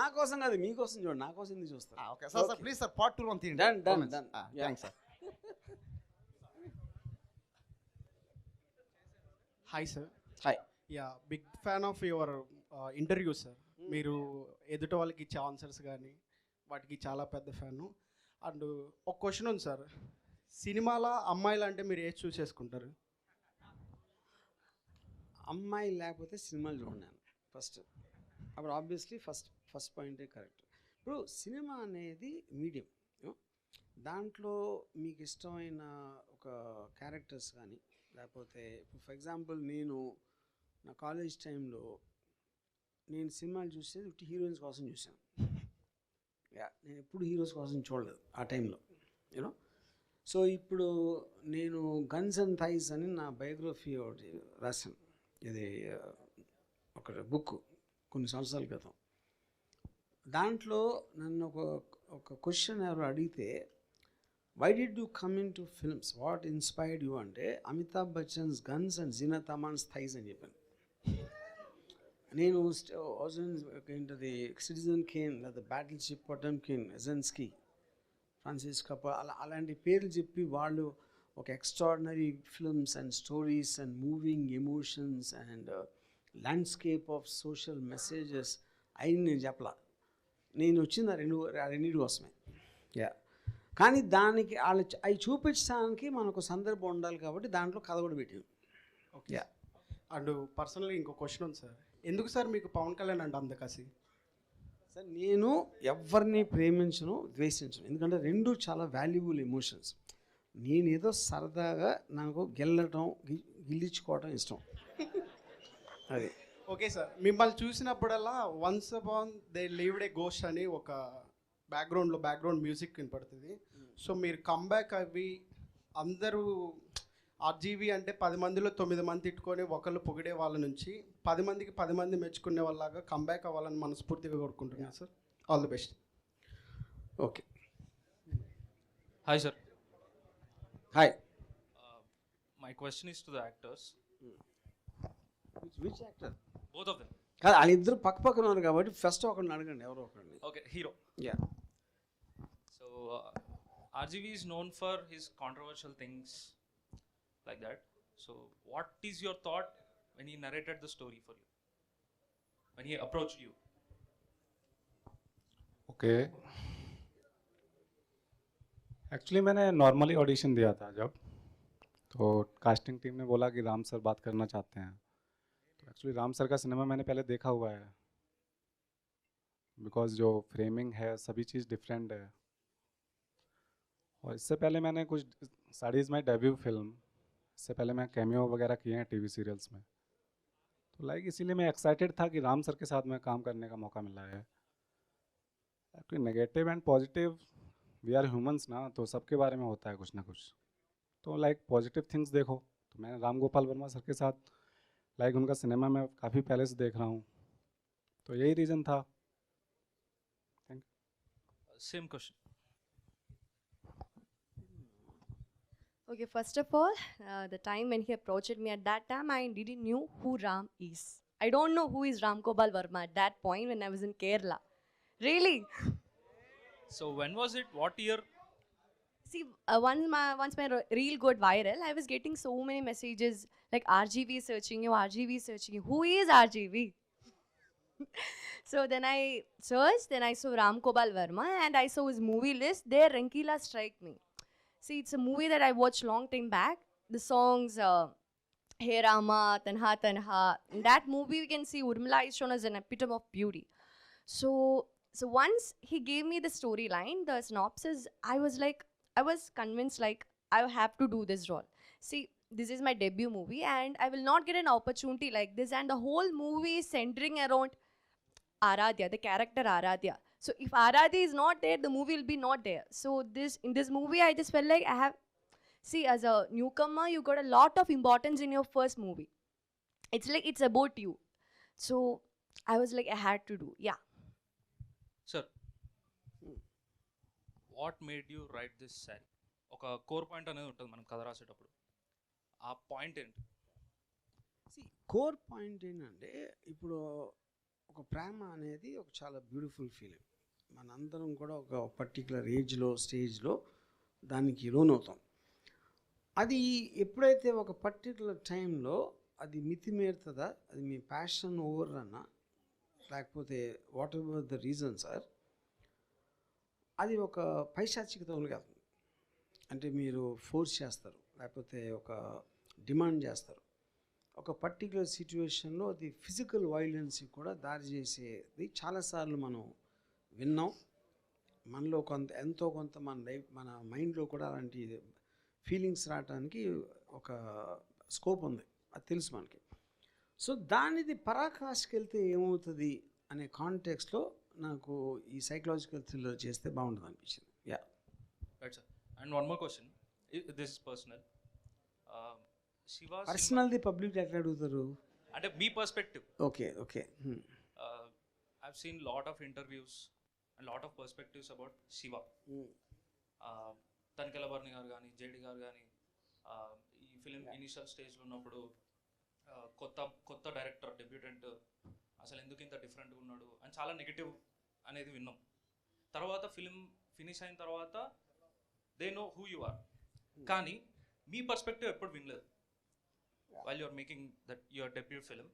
నా కోసం కాదు మీకోసం చూడండి, నా కోసం ఎందుకు చూస్తాం?
Okay sir, sir please sir part 2లో తీయండి.
Done.
Thanks sir.
Hi sir.
Hi.
Yeah big fan of your interview sir. మీరు ఎదుటి వాళ్ళకి ఇచ్చే ఆన్సర్స్ కానీ వాటికి చాలా పెద్ద ఫ్యాను. అండ్ ఒక క్వశ్చన్ ఉంది సార్, సినిమాలో అమ్మాయిలు అంటే మీరు ఏది చూస్ చేసుకుంటారు?
అమ్మాయి లేకపోతే సినిమాలు చూడన్నాను ఫస్ట్. అప్పుడు ఆబ్వియస్లీ ఫస్ట్ పాయింటే కరెక్ట్. ఇప్పుడు సినిమా అనేది మీడియం, దాంట్లో మీకు ఇష్టమైన ఒక క్యారెక్టర్స్ కానీ లేకపోతే ఇప్పుడు ఫర్ ఎగ్జాంపుల్ నేను నా కాలేజ్ టైంలో నేను సినిమాలు చూసేది ఉట్టి హీరోయిన్స్ కోసం చూశాను. నేను ఎప్పుడు హీరోస్ కోసం చూడలేదు ఆ టైంలో, యూనో. సో ఇప్పుడు నేను గన్స్ అండ్ థైస్ అని నా బయోగ్రఫీ ఒకటి రాశాను, ఇది ఒక బుక్ కొన్ని సంవత్సరాల క్రితం. దాంట్లో నన్ను ఒక క్వశ్చన్ ఎవరు అడిగితే, why did you come in to films, what inspired you అంటే Amitabh Bachchan's guns and Zeenat Aman's thighs అని చెప్పాను. నేను ఏంటది సిటిజన్ కేన్ లేదా Battleship Potemkin, Eisenstein, Francis Coppola అలాంటి పేర్లు చెప్పి వాళ్ళు ఒక extraordinary films and stories and moving emotions and landscape of social messages అయి నేను చెప్పలా. నేను వచ్చింది ఆ రెండింటి కోసమే. కానీ దానికి అవి చూపించడానికి మనకు సందర్భం ఉండాలి కాబట్టి దాంట్లో కథ కూడా పెట్టాను.
ఓకే. అండ్ పర్సనల్గా ఇంకో క్వశ్చన్ ఉంది సార్, ఎందుకు సార్ మీకు పవన్ కళ్యాణ్ అంటే అంత కసి?
సార్ నేను ఎవరిని ప్రేమించను, ద్వేషించను, ఎందుకంటే రెండు చాలా వాల్యుబుల్ ఎమోషన్స్. నేనేదో సరదాగా నాకు గిల్లించుకోవడం ఇష్టం, అది.
ఓకే సార్, మిమ్మల్ని చూసినప్పుడల్లా once upon they లీవ్డ్ A ghost అని ఒక బ్యాక్గ్రౌండ్ మ్యూజిక్ వినపడుతుంది. సో మీరు కంబ్యాక్ అవి అందరూ ఆర్జీవి అంటే 10 మందిలో 9 మంది తిట్టుకొని ఒకళ్ళు పొగిడే వాళ్ళ నుంచి 10 మందికి 10 మంది మెచ్చుకునే వాళ్ళలాగా కంబ్యాక్ అవ్వాలని మనస్ఫూర్తిగా కోరుకుంటున్నాను sir. All the best.
Okay.
Hi sir.
Hi.
My question is to the actors.
Which actor?
Both of them.
కాదు, వాళ్ళిద్దరు పక్క ఉన్నారు కాబట్టి ఫస్ట్ ఒకరిని అడగండి, ఎవరో ఒకరిని.
Okay, hero.
Yeah.
So RGV is known for his controversial things like that. So what is your thought when he narrated the story for you, when he approached you?
Okay,
actually मैंने normally audition दिया था जब, तो casting team ने बोला कि Ram sir बात करना चाहते हैं। तो एक्चुअली राम सर का सिनेमा मैंने पहले देखा हुआ है, बिकॉज जो फ्रेमिंग है सभी चीज़ डिफरेंट है। और इससे पहले मैंने कुछ sari is my debut film, इससे पहले मैं कैमियो वगैरह किए हैं टीवी सीरियल्स में। तो लाइक इसीलिए मैं एक्साइटेड था कि राम सर के साथ में काम करने का मौका मिला है। Actually negative and positive, we are humans ना, तो सबके बारे में होता है कुछ ना कुछ। तो लाइक पॉजिटिव थिंग्स देखो, तो मैं राम गोपाल वर्मा सर के साथ लाइक उनका सिनेमा मैं काफ़ी पहले से देख रहा हूँ, तो यही रीज़न था। Thank you.
Same question.
Okay, first of all, the time when he approached me, at that time I didn't knew who Ram is. I don't know who is Ram Gopal Verma at that point when I was in Kerala. Really?
So when was it? What year?
See, once my reel got viral, I was getting so many messages like RGV is searching you, RGV is searching you. Who is RGV? So then I searched, then I saw Ram Gopal Verma and I saw his movie list. There, Rankila strike me. See, it's a movie that I watched long time back. The songs, Hey Rama, Tanha Tanha. In that movie, we can see Urmila is shown as an epitome of beauty. So once he gave me the storyline, the synopsis, I was convinced like I have to do this role. See, this is my debut movie and I will not get an opportunity like this, and the whole movie is centering around Aradhya, the character Aradhya. So if Aradhya is not there, the movie will be not there. So in this movie, I just felt like I have, see, as a newcomer, you got a lot of importance in your first movie. It's like it's about you. So I was like, I had to do, yeah.
Sir, what made you write this saree? ఒక core point అనేది ఉంటుంది మనం కథ రాసేటప్పుడు, ఆ point ఏంటి?
Core point ఏంటంటే, ఇప్పుడు ఒక ప్రేమ అనేది ఒక చాలా బ్యూటిఫుల్ ఫీలింగ్. మనందరం కూడా ఒక పర్టికులర్ ఏజ్లో స్టేజ్లో దానికి లోనవుతాం. అది ఎప్పుడైతే ఒక పర్టికులర్ టైంలో అది మితిమీరుతుందా, అది మీ ప్యాషన్ ఓవర్ అన్నా, లేకపోతే what ever the reason sir, అది ఒక పైశాచికతలు కాదు. అంటే మీరు ఫోర్స్ చేస్తారు, లేకపోతే ఒక డిమాండ్ చేస్తారు. ఒక పర్టికులర్ సిచ్యువేషన్లో అది ఫిజికల్ వైలెన్స్కి కూడా దారి చేసేది చాలాసార్లు మనం విన్నాం. మనలో ఎంతో కొంత మన మైండ్లో కూడా అలాంటి ఫీలింగ్స్ రావడానికి ఒక స్కోప్ ఉంది, అది తెలుసు మనకి. సో దానిది పరాకాష్కి వెళ్తే ఏమవుతుంది అనే కాంటెక్స్లో నాకు ఈ సైకలాజికల్ థ్రిల్లర్ చేస్తే బాగుంటుంది అనిపించింది. Yeah
right sir. And one more question, this is personal. Shiva
పర్సనల్ది పబ్లిక్ ఎట్లా అడుగుతారు
అంటే మీ perspective?
Okay okay.
I've seen lot of interviews and lot of perspectives about Shiva. Tanikella Bharani గారు కానీ, జేడి గారు కానీ, ఈ ఫిలిం ఇనిషియల్ స్టేజ్లో ఉన్నప్పుడు కొత్త డైరెక్టర్ డెబ్యూటెంట్ అసలు ఎందుకు ఇంత డిఫరెంట్గా ఉన్నాడు అని చాలా నెగిటివ్ అనేది విన్నాం. తర్వాత ఫిలిం ఫినిష్ అయిన తర్వాత they know who you are, కానీ మీ పర్స్పెక్టివ్ ఎప్పుడు వినలేదు. While you are making that your debut film,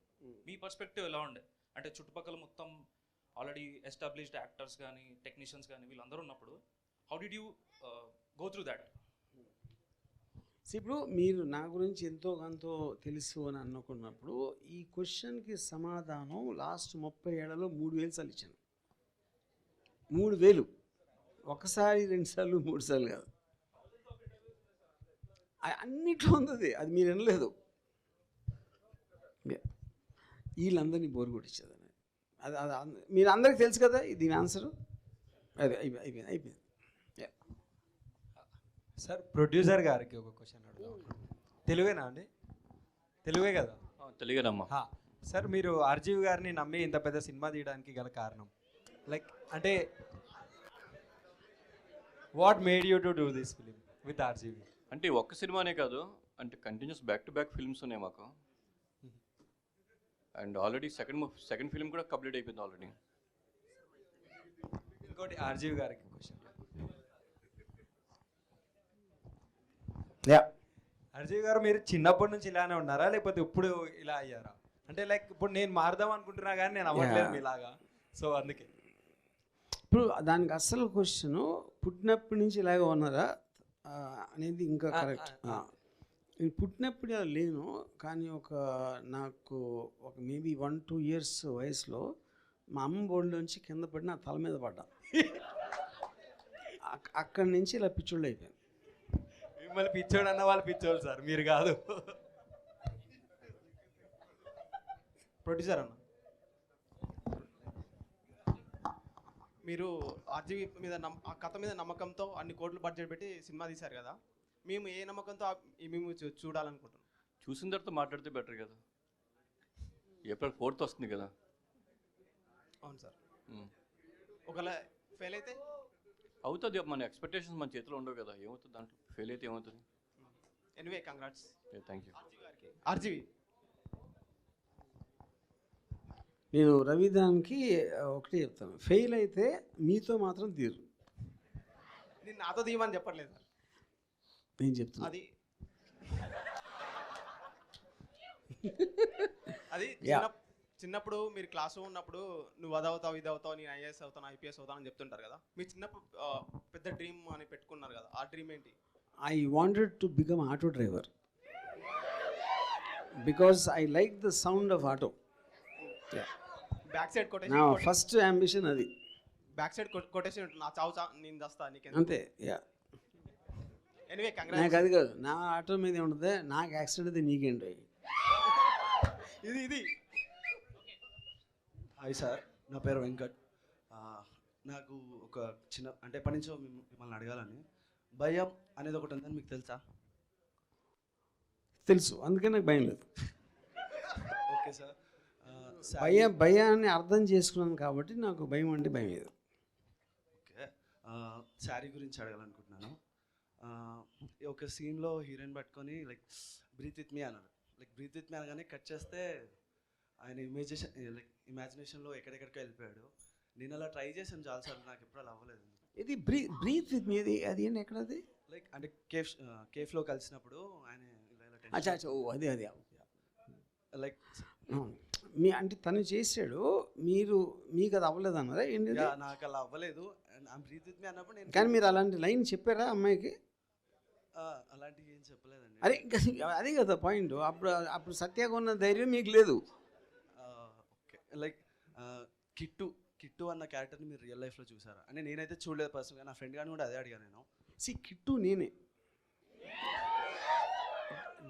మీ పర్స్పెక్టివ్ ఎలా ఉండే? అంటే చుట్టుపక్కల మొత్తం ఆల్రెడీ ఎస్టాబ్లిష్డ్ యాక్టర్స్ కానీ, టెక్నీషియన్స్ కానీ వీళ్ళందరూ ఉన్నప్పుడు how did you go through that?
ఇప్పుడు మీరు నా గురించి ఎంతో కొంతో తెలుసు అని అనుకున్నప్పుడు ఈ క్వశ్చన్కి సమాధానం లాస్ట్ 30 ఏళ్లలో 3000 సార్లు ఇచ్చాను. 3000 ఒకసారి 2 సార్లు 3 సార్లు కాదు, అన్నిట్లో ఉంది. అది మీరు వినలేదు. వీళ్ళందరినీ బోరు కొట్టించేదని అది మీరు అందరికి తెలుసు కదా దీని ఆన్సరు. అది అయిపోయింది.
సార్, ప్రొడ్యూసర్ గారికి ఒక క్వశ్చన్ అడుగుదాం. తెలుగేనా అండి? తెలుగే కదా?
తెలుగేనమ్మా.
సార్, మీరు ఆర్జీవి గారిని నమ్మి ఇంత పెద్ద సినిమా తీయడానికి గల కారణం, లైక్ అంటే what made you to do this film with RGV?
అంటే ఒక్క సినిమానే కాదు, అంటే continuous back to back films ఉన్నాయి మాకు. అండ్ ఆల్రెడీ సెకండ్ ఫిల్మ్ కూడా కంప్లీట్ అయిపోయింది ఆల్రెడీ.
ఇంకోటి ఆర్జీవి గారికి క్వశ్చన్. ఆర్జీవి గారు, మీరు చిన్నప్పటి నుంచి ఇలానే ఉన్నారా లేకపోతే ఇప్పుడు ఇలా అయ్యారా? అంటే లైక్ ఇప్పుడు నేను మారదాం అనుకుంటున్నా కానీ నేను అవ్వట్లేదు మీలాగా, సో అందుకే.
ఇప్పుడు దానికి అసలు క్వశ్చన్, పుట్టినప్పటి నుంచి ఇలాగే ఉన్నారా, అనేది ఇంకా కరెక్ట్. నేను పుట్టినప్పుడు ఇలా లేను, కానీ నాకు ఒక మేబీ 1-2 ఇయర్స్ వయసులో మా అమ్మ బోర్డులోంచి కింద పడి నా తల మీద పడ్డా. అక్కడి నుంచి ఇలా పిచ్చోళ్ళు అయిపోయాను.
మిమ్మల్ని పిచ్చోడు అన్న వాళ్ళు పిచ్చోళ్ళు సార్, మీరు కాదు. ప్రొడ్యూసర్ అన్న,
మీరు ఆర్జీవి మీద ఆ కథ మీద నమ్మకంతో అన్ని కోట్లు బడ్జెట్ పెట్టి సినిమా తీశారు కదా, మేము ఏ నమ్మకంతో మేము చూడాలనుకుంటున్నాం?
చూసిన తర్వాత మాట్లాడితే బెటర్ కదా. ఏప్రిల్ 4th వస్తుంది కదా.
అవును సార్. ఒకవేళ ఫెయిల్ అయితే
అవుతుంది. మన ఎక్స్పెక్టేషన్స్ మన చేతిలో ఉండవు కదా, ఏమవుతుంది దాంట్లో. ఫెయిల్ అయితే ఏమవుతుంది.
Anyway congrats.
Thank you.
RGV,
నేను రవిదాన్కి ఒకటే చెప్తాను, ఫెయిల్ అయితే మీతో మాత్రం తీరు.
నేను నాతో తీయమని చెప్పట్లేదు సార్,
నేను చెప్తున్నా.
అది చిన్నప్పుడు మీరు క్లాస్లో ఉన్నప్పుడు నువ్వు అది అవుతావు ఇది అవుతావు, నేను ఐఏఎస్ అవుతాను IPS అవుతాను అని చెప్తుంటారు కదా, మీరు చిన్నప్పుడు పెద్ద డ్రీమ్ అని పెట్టుకున్నారు కదా, ఆ డ్రీమ్ ఏంటి?
I wanted to become auto driver because I like the sound of auto. Yeah.
Back side quotation.
నా ఫస్ట్ అంబిషన్ అది.
బ్యాక్ సైడ్ కొటేషన్ నా చావు నేను దస్తా నీకు
అంతే. యా.
ఎనీవే
నాకు
కంగ్రాట్స్.
అది కాదు, నా ఆటో మీద ఉంటుంది, నాకు యాక్సిడెంట్ అయితే నీకేంటి.
ఇది
హాయ్ సార్, నా పేరు వెంకట్. నాకు ఒక చిన్న అంటే ఎప్పటి నుంచో మిమ్మల్ని అడగాలని, భయం అనేది ఒకటి ఉందని మీకు తెలుసా?
తెలుసు, అందుకే నాకు భయం లేదు.
Okay sir.
భయాన్ని అర్థం చేసుకున్నాను కాబట్టి నాకు భయం అంటే భయం లేదు.
ఓకే, శారీ గురించి అడగాలనుకుంటున్నాను. ఒక సీన్లో హీరోయిన్ పట్టుకొని లైక్ బ్రీత్ విత్ మీ అన్నారు. లైక్ బ్రీత్ విత్ మీ అనగానే కట్ చేస్తే ఆయన ఇమాజినేషన్లో ఎక్కడెక్కడికో వెళ్ళిపోయాడు. నేను అలా ట్రై చేశాను చాలాసార్లు, నాకు ఎప్పుడు అలా అవ్వలేదు.
ఇది బ్రీత్ విత్ మీది అది ఏంటి ఎక్కడది?
లైక్ అంటే కేఫ్లో కలిసినప్పుడు ఆయన
అచ్చా ఓ అది
లైక్
మీ అంటే తను చేసాడు, మీకు అది అవ్వలేదు అన్నారా ఏంటి?
నాకు అలా అవ్వలేదు. బ్రీత్ విత్ మీ అన్నప్పుడు నేను
కానీ మీరు అలాంటి లైన్ చెప్పారా అమ్మాయికి?
అలాంటివి ఏం చెప్పలేదండి.
అరే అదే కదా పాయింట్. అప్పుడు సత్యాగా ఉన్న ధైర్యం మీకు లేదు.
ఓకే, లైక్ కిట్టు అన్న క్యారెక్టర్ని మీరు రియల్ లైఫ్లో చూసారా? అంటే నేనైతే చూడలేదు పర్సనల్గా, నా ఫ్రెండ్ గాని కూడా అదే అడిగాను నేను.
కిట్టు నేనే.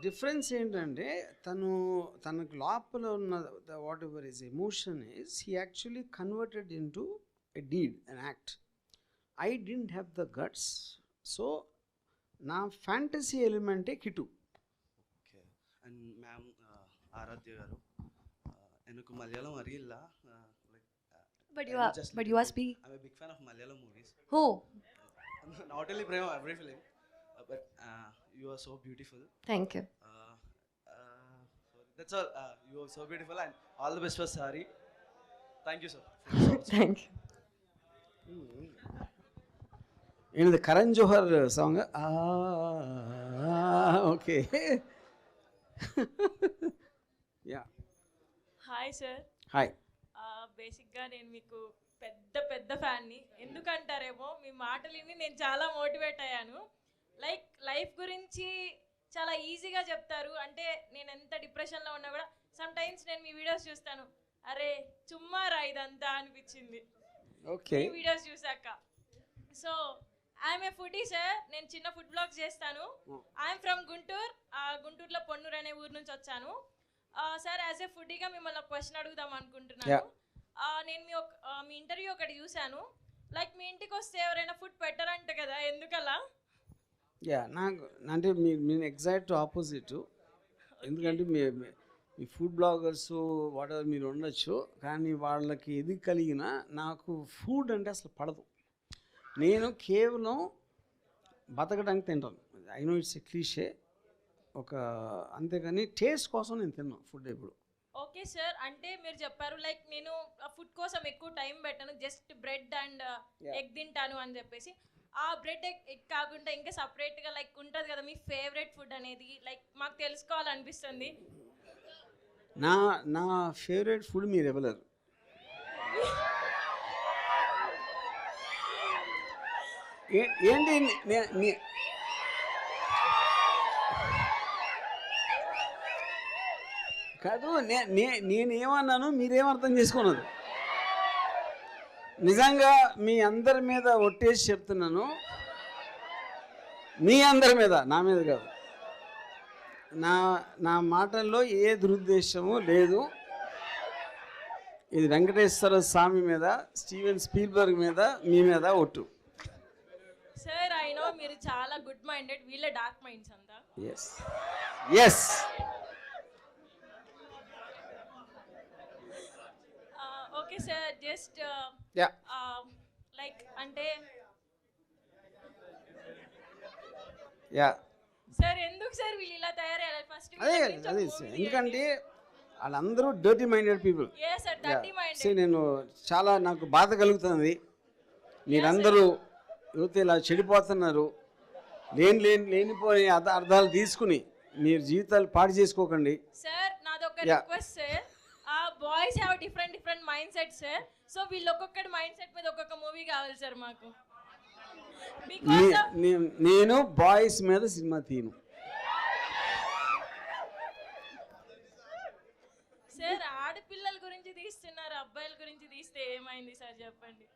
డిఫరెన్స్ ఏంటంటే తనకు లోపల ఉన్న whatever is emotion is he actually converted in to a deed an act. I didn't have the guts. So నా ఫ్యాంటసీ ఎలిమెంటే Kittu.
Okay, and ma'am Aradhya గారు, ఎనకు Malayalam అరియల్ల.
But you are speaking.
I'm a big fan of Malayalam movies.
Who?
Not only Prema, every film. But you are so beautiful.
Thank you.
That's all. You are so beautiful and all the best for Sari. Thank you, sir.
Thank you.
ఏంటిది Karan Johar song? Okay. Yeah.
Hi sir.
Hi.
బేసిక్గా నేను మీకు పెద్ద ఫ్యాన్ని. ఎందుకంటారేమో మీ మాటలు విని నేను చాలా motivate అయ్యాను. లైక్ లైఫ్ గురించి చాలా ఈజీగా చెప్తారు. అంటే నేను ఎంత డిప్రెషన్లో ఉన్నా కూడా సమ్ టైమ్స్ నేను మీ వీడియోస్ చూస్తాను, అరే చుమ్మారా ఇదంతా అనిపించింది
ఓకే
ఈ వీడియోస్ చూసాక. So I'm a foodie sir. నేను చిన్న ఫుడ్ బ్లాగ్స్ చేస్తాను. I'm from Guntur. గుంటూరులో పొన్నూరు అనే ఊరు నుంచి వచ్చాను సార్. యాజ్ ఏ ఫుడీగా మిమ్మల్ని ఒక క్వశ్చన్ అడుగుదాం అనుకుంటున్నాను. నేను మీ ఇంటర్వ్యూ ఒకటి చూశాను. లైక్ మీ ఇంటికి వస్తే ఎవరైనా ఫుడ్ పెట్టారంట కదా, ఎందుకలా?
యా, నాకు అంటే నేను ఎగ్జాక్ట్ ఆపోజిట్. ఎందుకంటే మీ ఫుడ్ బ్లాగర్స్ వాట్ ఎవర్ మీరు ఉండొచ్చు, కానీ వాళ్ళకి ఎది కలిగినా నాకు ఫుడ్ అంటే అసలు పడదు. నేను కేవలం బతకడానికి తింటాను. I know it's a cliché, అంతేగాని టేస్ట్ కోసం నేను తిన్నాను ఫుడ్ ఎప్పుడు.
ఓకే సార్, అంటే మీరు చెప్పారు లైక్ నేను ఫుడ్ కోసం ఎక్కువ టైం పెట్టాను, జస్ట్ బ్రెడ్ అండ్ ఎగ్ తింటాను అని చెప్పేసి. ఆ బ్రెడ్ ఎగ్ కాకుండా ఇంకా సపరేట్గా లైక్ ఉంటుంది కదా మీ ఫేవరెట్ ఫుడ్ అనేది, లైక్ మాకు తెలుసుకోవాలనిపిస్తుంది.
నా ఫేవరెట్ ఫుడ్ మీరు ఇవ్వలేరు. ఏంటి కాదు నేనేమన్నాను మీరేం అర్థం చేసుకున్నారు? నిజంగా మీ అందరి మీద ఒట్టేసి చెప్తున్నాను, మీ అందరి మీద, నా మీద కాదు. నా మాటల్లో ఏ దురుద్దేశము లేదు. ఇది వెంకటేశ్వర స్వామి మీద, స్టీవెన్ స్పీల్బర్గ్ మీద, మీ మీద ఒట్టు.
సార్ ఐ నో మీరు చాలా గుడ్ మైండెడ్, వీళ్ళ డార్క్ మైండ్స్ అంతా.
Yes yes.
Okay sir, just
Yeah.
Like అంటే
యా
సార్ ఎందుకు సార్ వీళ్ళు ఇలా తయారయ్యారు? ఫస్ట్
అదే ఎందుకంటే వాళ్ళందరూ dirty minded people.
Sir dirty minded.
నేను చాలా నాకు బాధ కలుగుతుంది. మీరందరూ యువత ఇలా చెడిపోతున్నారు. లేనిపోయి అర్థాలు తీసుకుని మీరు జీవితాలు పాడు చేసుకోకండి.
సార్ నాదొక request sir, boys have different mind set sir. So వీళ్ళు ఒక్కొక్కటి మైండ్ సెట్ మీద ఒక్కొక్క మూవీ కావాలి సార్ మాకు.
నేను బాయ్స్ మీద సినిమా తీను.
సార్ ఆడపిల్లల గురించి తీస్తున్నారు, అబ్బాయిల గురించి తీస్తే ఏమైంది సార్ చెప్పండి.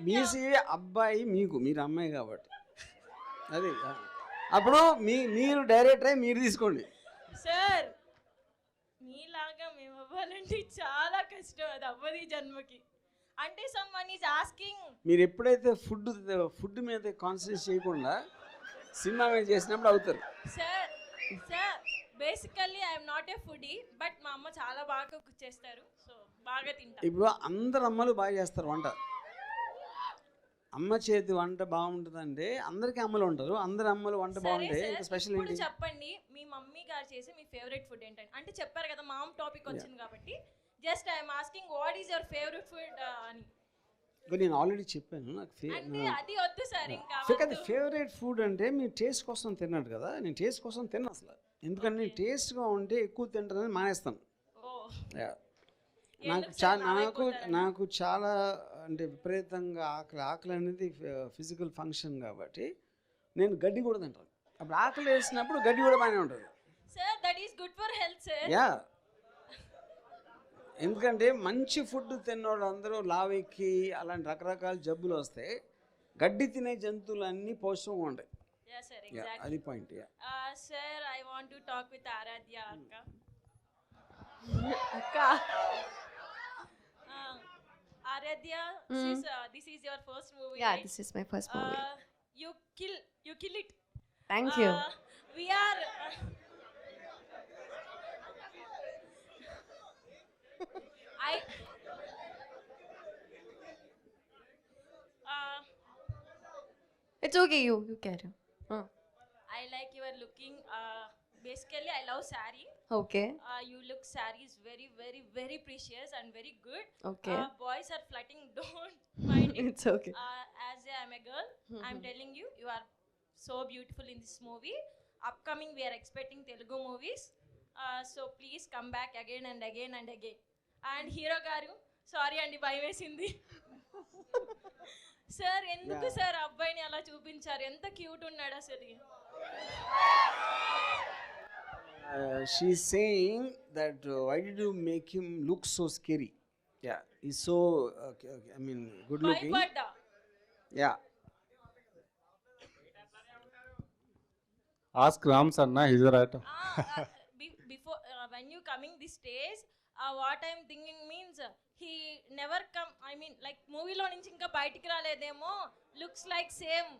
మీసి అబ్బాయి మీరు అమ్మాయి కాబట్టి అదే అప్పుడు మీరు డైరెక్టర్ అయ్యి మీరు తీసుకోండి.
సార్ మీలాగా మేము అవ్వాలంటే చాలా కష్టం, అది అవ్వదు జన్మకి. అంటే సమ్వన్ ఈజ్ ఆస్కింగ్.
మీరు ఎప్పుడైతే ఫుడ్ మీద కాన్సన్ట్రేట్ చేయకుండా సినిమా మీద చేసినప్పుడు అవుతారు.
Sir basically I'm not a foodie, but మా అమ్మ చాలా బాగా కుక్ చేస్తారు, సో బాగా తింటా.
ఇప్పుడు అందరు అమ్మలు బాగా చేస్తారు వంట. అమ్మ చేతి వంట బాగుంటుందంటే అందరికీ అమ్మలు ఉంటారు. అందరు అమ్మలు వంట బాగుంటాయి. ఇంకా స్పెషల్
ఇప్పుడు
ఏంటి?
చెప్పండి మీ మమ్మీ గారు చేసే మీ ఫేవరెట్ ఫుడ్ ఏంటంటే, అంటే చెప్పారు కదా మామ్ టాపిక్ వచ్చింది కాబట్టి just I'm asking what is your favourite food అని.
నేను ఆల్రెడీ చెప్పాను.
అంటే అది వద్దు సార్, ఇంకా
ఫేవరెట్ ఫుడ్ అంటే మీరు టేస్ట్ కోసం తిన్నాడు కదా. నేను టేస్ట్ కోసం తిన్నా అసలు. ఎందుకంటే నేను టేస్ట్గా ఉంటే ఎక్కువ తింటానని మానేస్తాను. నాకు చాలా అంటే విపరీతంగా ఆకలి అనేది ఫిజికల్ ఫంక్షన్ కాబట్టి నేను గడ్డి కూడా తింటాను. అప్పుడు ఆకలి వేసినప్పుడు గడ్డి కూడా బాగానే ఉంటుంది.
Sir that is good for health sir.
Yeah, ఎందుకంటే మంచి ఫుడ్ తిన్నోళ్ళు అందరూ లావెక్కి అలాంటి రకరకాల జబ్బులు వస్తాయి. గడ్డి తినే జంతువులు అన్నీ పౌష్టికంగా ఉంటాయి. అది point.
Sir I want to talk with Aradhya అక్క. Aradhya, this is your first movie.
Yeah,
right?
this is my first movie.
You kill it.
Thank you.
We are.
It's okay, you carry on.
I like your looking. Basically, I love saree.
Okay.
You look saree is very precious and very good.
Okay.
Boys are flirting, don't mind it.
It's okay.
As I'm a girl, I'm telling you, you are so beautiful in this movie. Upcoming, we are expecting Telugu movies. So please come back again and again and again. And hero garu, sorry andi bhayam vesindi. Sir, enduku sir abbayini ala చూపించారు? ఎంత cute ఉన్నాడు అసలు.
She's saying that why did you make him look so scary? Yeah, he's so good looking.
భయపడ్డా.
Yeah.
Ask Ram Sarna, he's a writer.
Before when you coming this stage, what I'm thinking means he never come. I mean like movie lo nunchi inka bayatiki raledemo. Looks like same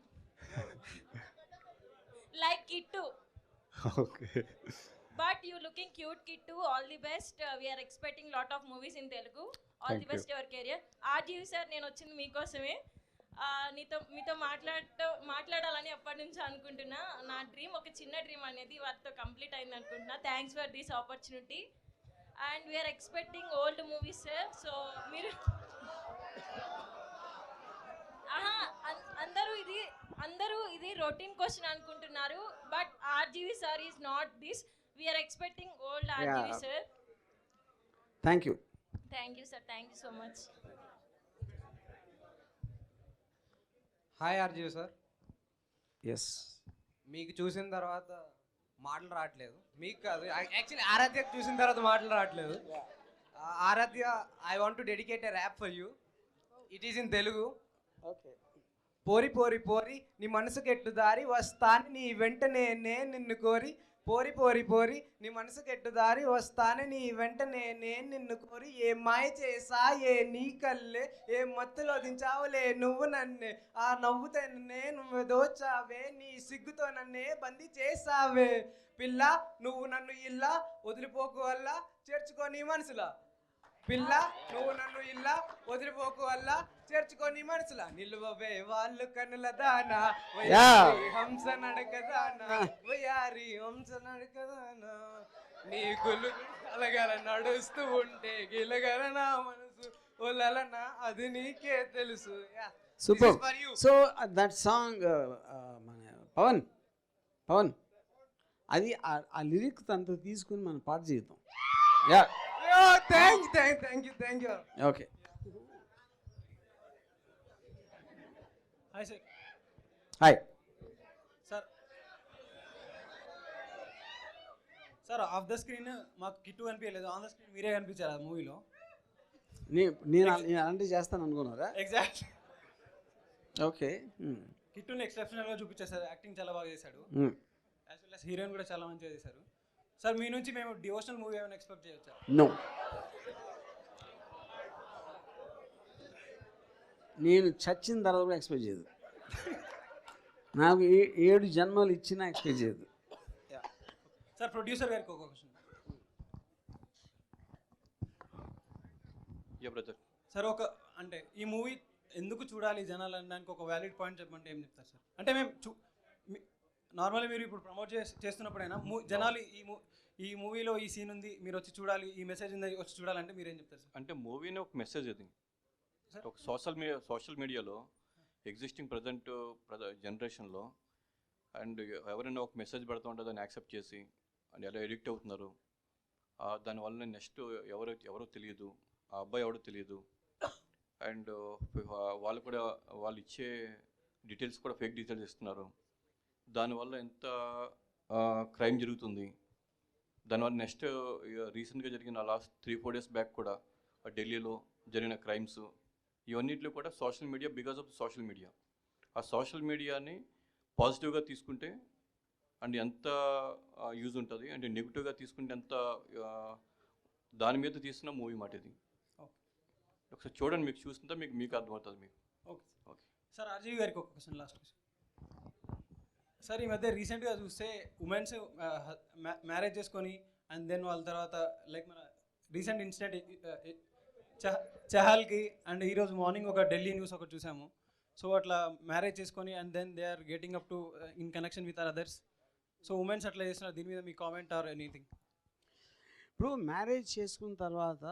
like Kittu.
Okay.
But you looking cute Kittu. All the best. We are expecting lot of movies in Telugu. All
Thank
the best your career. RGV sir నేను వచ్చింది మీకోసమే. మీతో మాట్లాడాలని ఎప్పటి నుంచో అనుకుంటున్నా. నా dream ఒక చిన్న డ్రీమ్ అనేది వాటితో కంప్లీట్ అయింది అనుకుంటున్నా. Thanks for this opportunity and we are expecting old movies sir. So మీరు అందరూ ఇది రొటీన్ క్వశ్చన్ అనుకుంటున్నారు. But RGV sir is not this. We are expecting old RGV sir.
Thank you.
Thank you sir. Thank you so much.
Hi RGV sir.
Yes.
మీకు చూసిన తర్వాత మాటలు రావట్లేదు మీకు కాదు, యాక్చువల్లీ ఆరాధ్య చూసిన తర్వాత మాటలు రావట్లేదు. Aradhya, I want to dedicate a rap for you. It is in Telugu.
Okay.
పోరి పోరి పోరి నీ మనసుకెట్టు దారి వస్తాను నీ వెంటనే నే నిన్ను కోరి. పోరి పోరి పోరి నీ మనసుకెట్టు దారి వస్తాను నీ వెంటనే నేను నిన్ను కోరి. ఏ మాయ చేసా ఏ నీ కల్లే, ఏ మత్తులో దించావులే నువ్వు నన్నే. ఆ నవ్వుతే నేను దోచావే, నీ సిగ్గుతో నన్నే బందీ చేసావే. పిల్ల నువ్వు నన్ను ఇల్లా వదిలిపోకు వల్ల చేర్చుకో నీ మనసులా. పిల్ల నువ్వు నన్ను ఇల్లా వదిలిపోకు వల్ల చేర్చుకో నీ మనసులా. నిలువవే వాళ్ళు కనుల దానా వయారి హంస నడకదానా, వయారి హంస నడకదానా. నీ గులు అలగల నడుస్తూ ఉంటే గిలగల నా మనసు ఒలలనా, అది నీకే తెలుసు.
సూపర్. సో దట్ సాంగ్ మన పవన్ అది ఆ లిరిక్స్ అంతా తీసుకుని మనం పాట చేద్దాం. Yeah,
thank you.
Okay.
Hi sir.
Hi
sir. Of the screen మాకు కిట్టు కనిపించలేదు, ఆన్ ద స్క్రీన్ మీరే కనిపించారు ఆ మూవీలో.
నేను అలాంటివి చేస్తాను అనుకున్నారా?
ఎగ్జాక్ట్.
ఓకే.
కిట్టుని ఎక్సెప్షనల్గా చూపించారు సార్, యాక్టింగ్ చాలా బాగా చేశాడు. యాజ్ వెల్ యాజ్ హీరోయిన్ కూడా చాలా మంచిగా చేశారు సార్. మీ నుంచి మేము డివోషనల్ మూవీ ఏమైనా ఎక్స్పెక్ట్ చేయొచ్చా?
నో, నేను చచ్చిన తర్వాత కూడా ఎక్స్పెక్ట్ చేయదు. నాకు 7 జన్మలు ఇచ్చినా ఎక్స్పెక్ట్ చేయదు.
సార్ ప్రొడ్యూసర్ గారికి ఒక క్వశ్చన్. సార్ ఒక అంటే ఈ మూవీ ఎందుకు చూడాలి జనాలు అనడానికి ఒక వ్యాలిడ్ పాయింట్ చెప్పమంటే ఏం చెప్తారు సార్? అంటే మేము నార్మల్గా మీరు ఇప్పుడు ప్రమోట్ చేస్తున్నప్పుడైనా జనాలు ఈ మూవీలో ఈ సీన్ ఉంది మీరు వచ్చి చూడాలి, ఈ మెసేజ్ ఉంది వచ్చి చూడాలంటే మీరేం చెప్తారు సార్?
అంటే మూవీని ఒక మెసేజ్ అది ఒక సోషల్ మీడియాలో ఎగ్జిస్టింగ్ ప్రజెంట్ జనరేషన్లో అండ్ ఎవరైనా ఒక మెసేజ్ పెడుతూ ఉంటే దాన్ని యాక్సెప్ట్ చేసి అండ్ ఎలా ఎడిక్ట్ అవుతున్నారు, దానివల్ల నెక్స్ట్ ఎవరో తెలియదు, ఆ అబ్బాయి ఎవడో తెలియదు, అండ్ వాళ్ళు కూడా వాళ్ళు ఇచ్చే డీటెయిల్స్ కూడా ఫేక్ డీటెయిల్స్ ఇస్తున్నారు. దానివల్ల ఎంత క్రైమ్ జరుగుతుంది. దానివల్ల నెక్స్ట్ రీసెంట్గా జరిగిన లాస్ట్ 3-4 డేస్ బ్యాక్ కూడా ఢిల్లీలో జరిగిన క్రైమ్స్ ఇవన్నిట్లో కూడా social media, because of social media. ఆ సోషల్ మీడియాని పాజిటివ్గా తీసుకుంటే అండ్ ఎంత యూజ్ ఉంటుంది, అంటే నెగిటివ్గా తీసుకుంటే ఎంత దాని మీద తీసిన మూవీ మాట ఇది. ఒకసారి చూడండి, మీకు చూస్తుంటే మీకు అర్థమవుతుంది మీకు.
Okay okay sir. ఆర్జీవి గారికి ఒక క్వశ్చన్, లాస్ట్ క్వశ్చన్ సార్. ఈ మధ్య రీసెంట్గా చూస్తే ఉమెన్స్ మ్యారేజ్ చేసుకొని అండ్ దెన్ వాళ్ళ తర్వాత లైక్ మన రీసెంట్ ఇన్సిడెంట్ చహల్కి అండ్ ఈరోజు మార్నింగ్ ఒక ఢిల్లీ న్యూస్ ఒకటి చూసాము. సో అట్లా మ్యారేజ్ చేసుకొని and then they are getting up to in connection with others. So women's అట్లా చేస్తున్నారు, దీని మీద మీ కామెంట్ ఆర్ ఎనీథింగ్?
ఇప్పుడు మ్యారేజ్ చేసుకున్న తర్వాత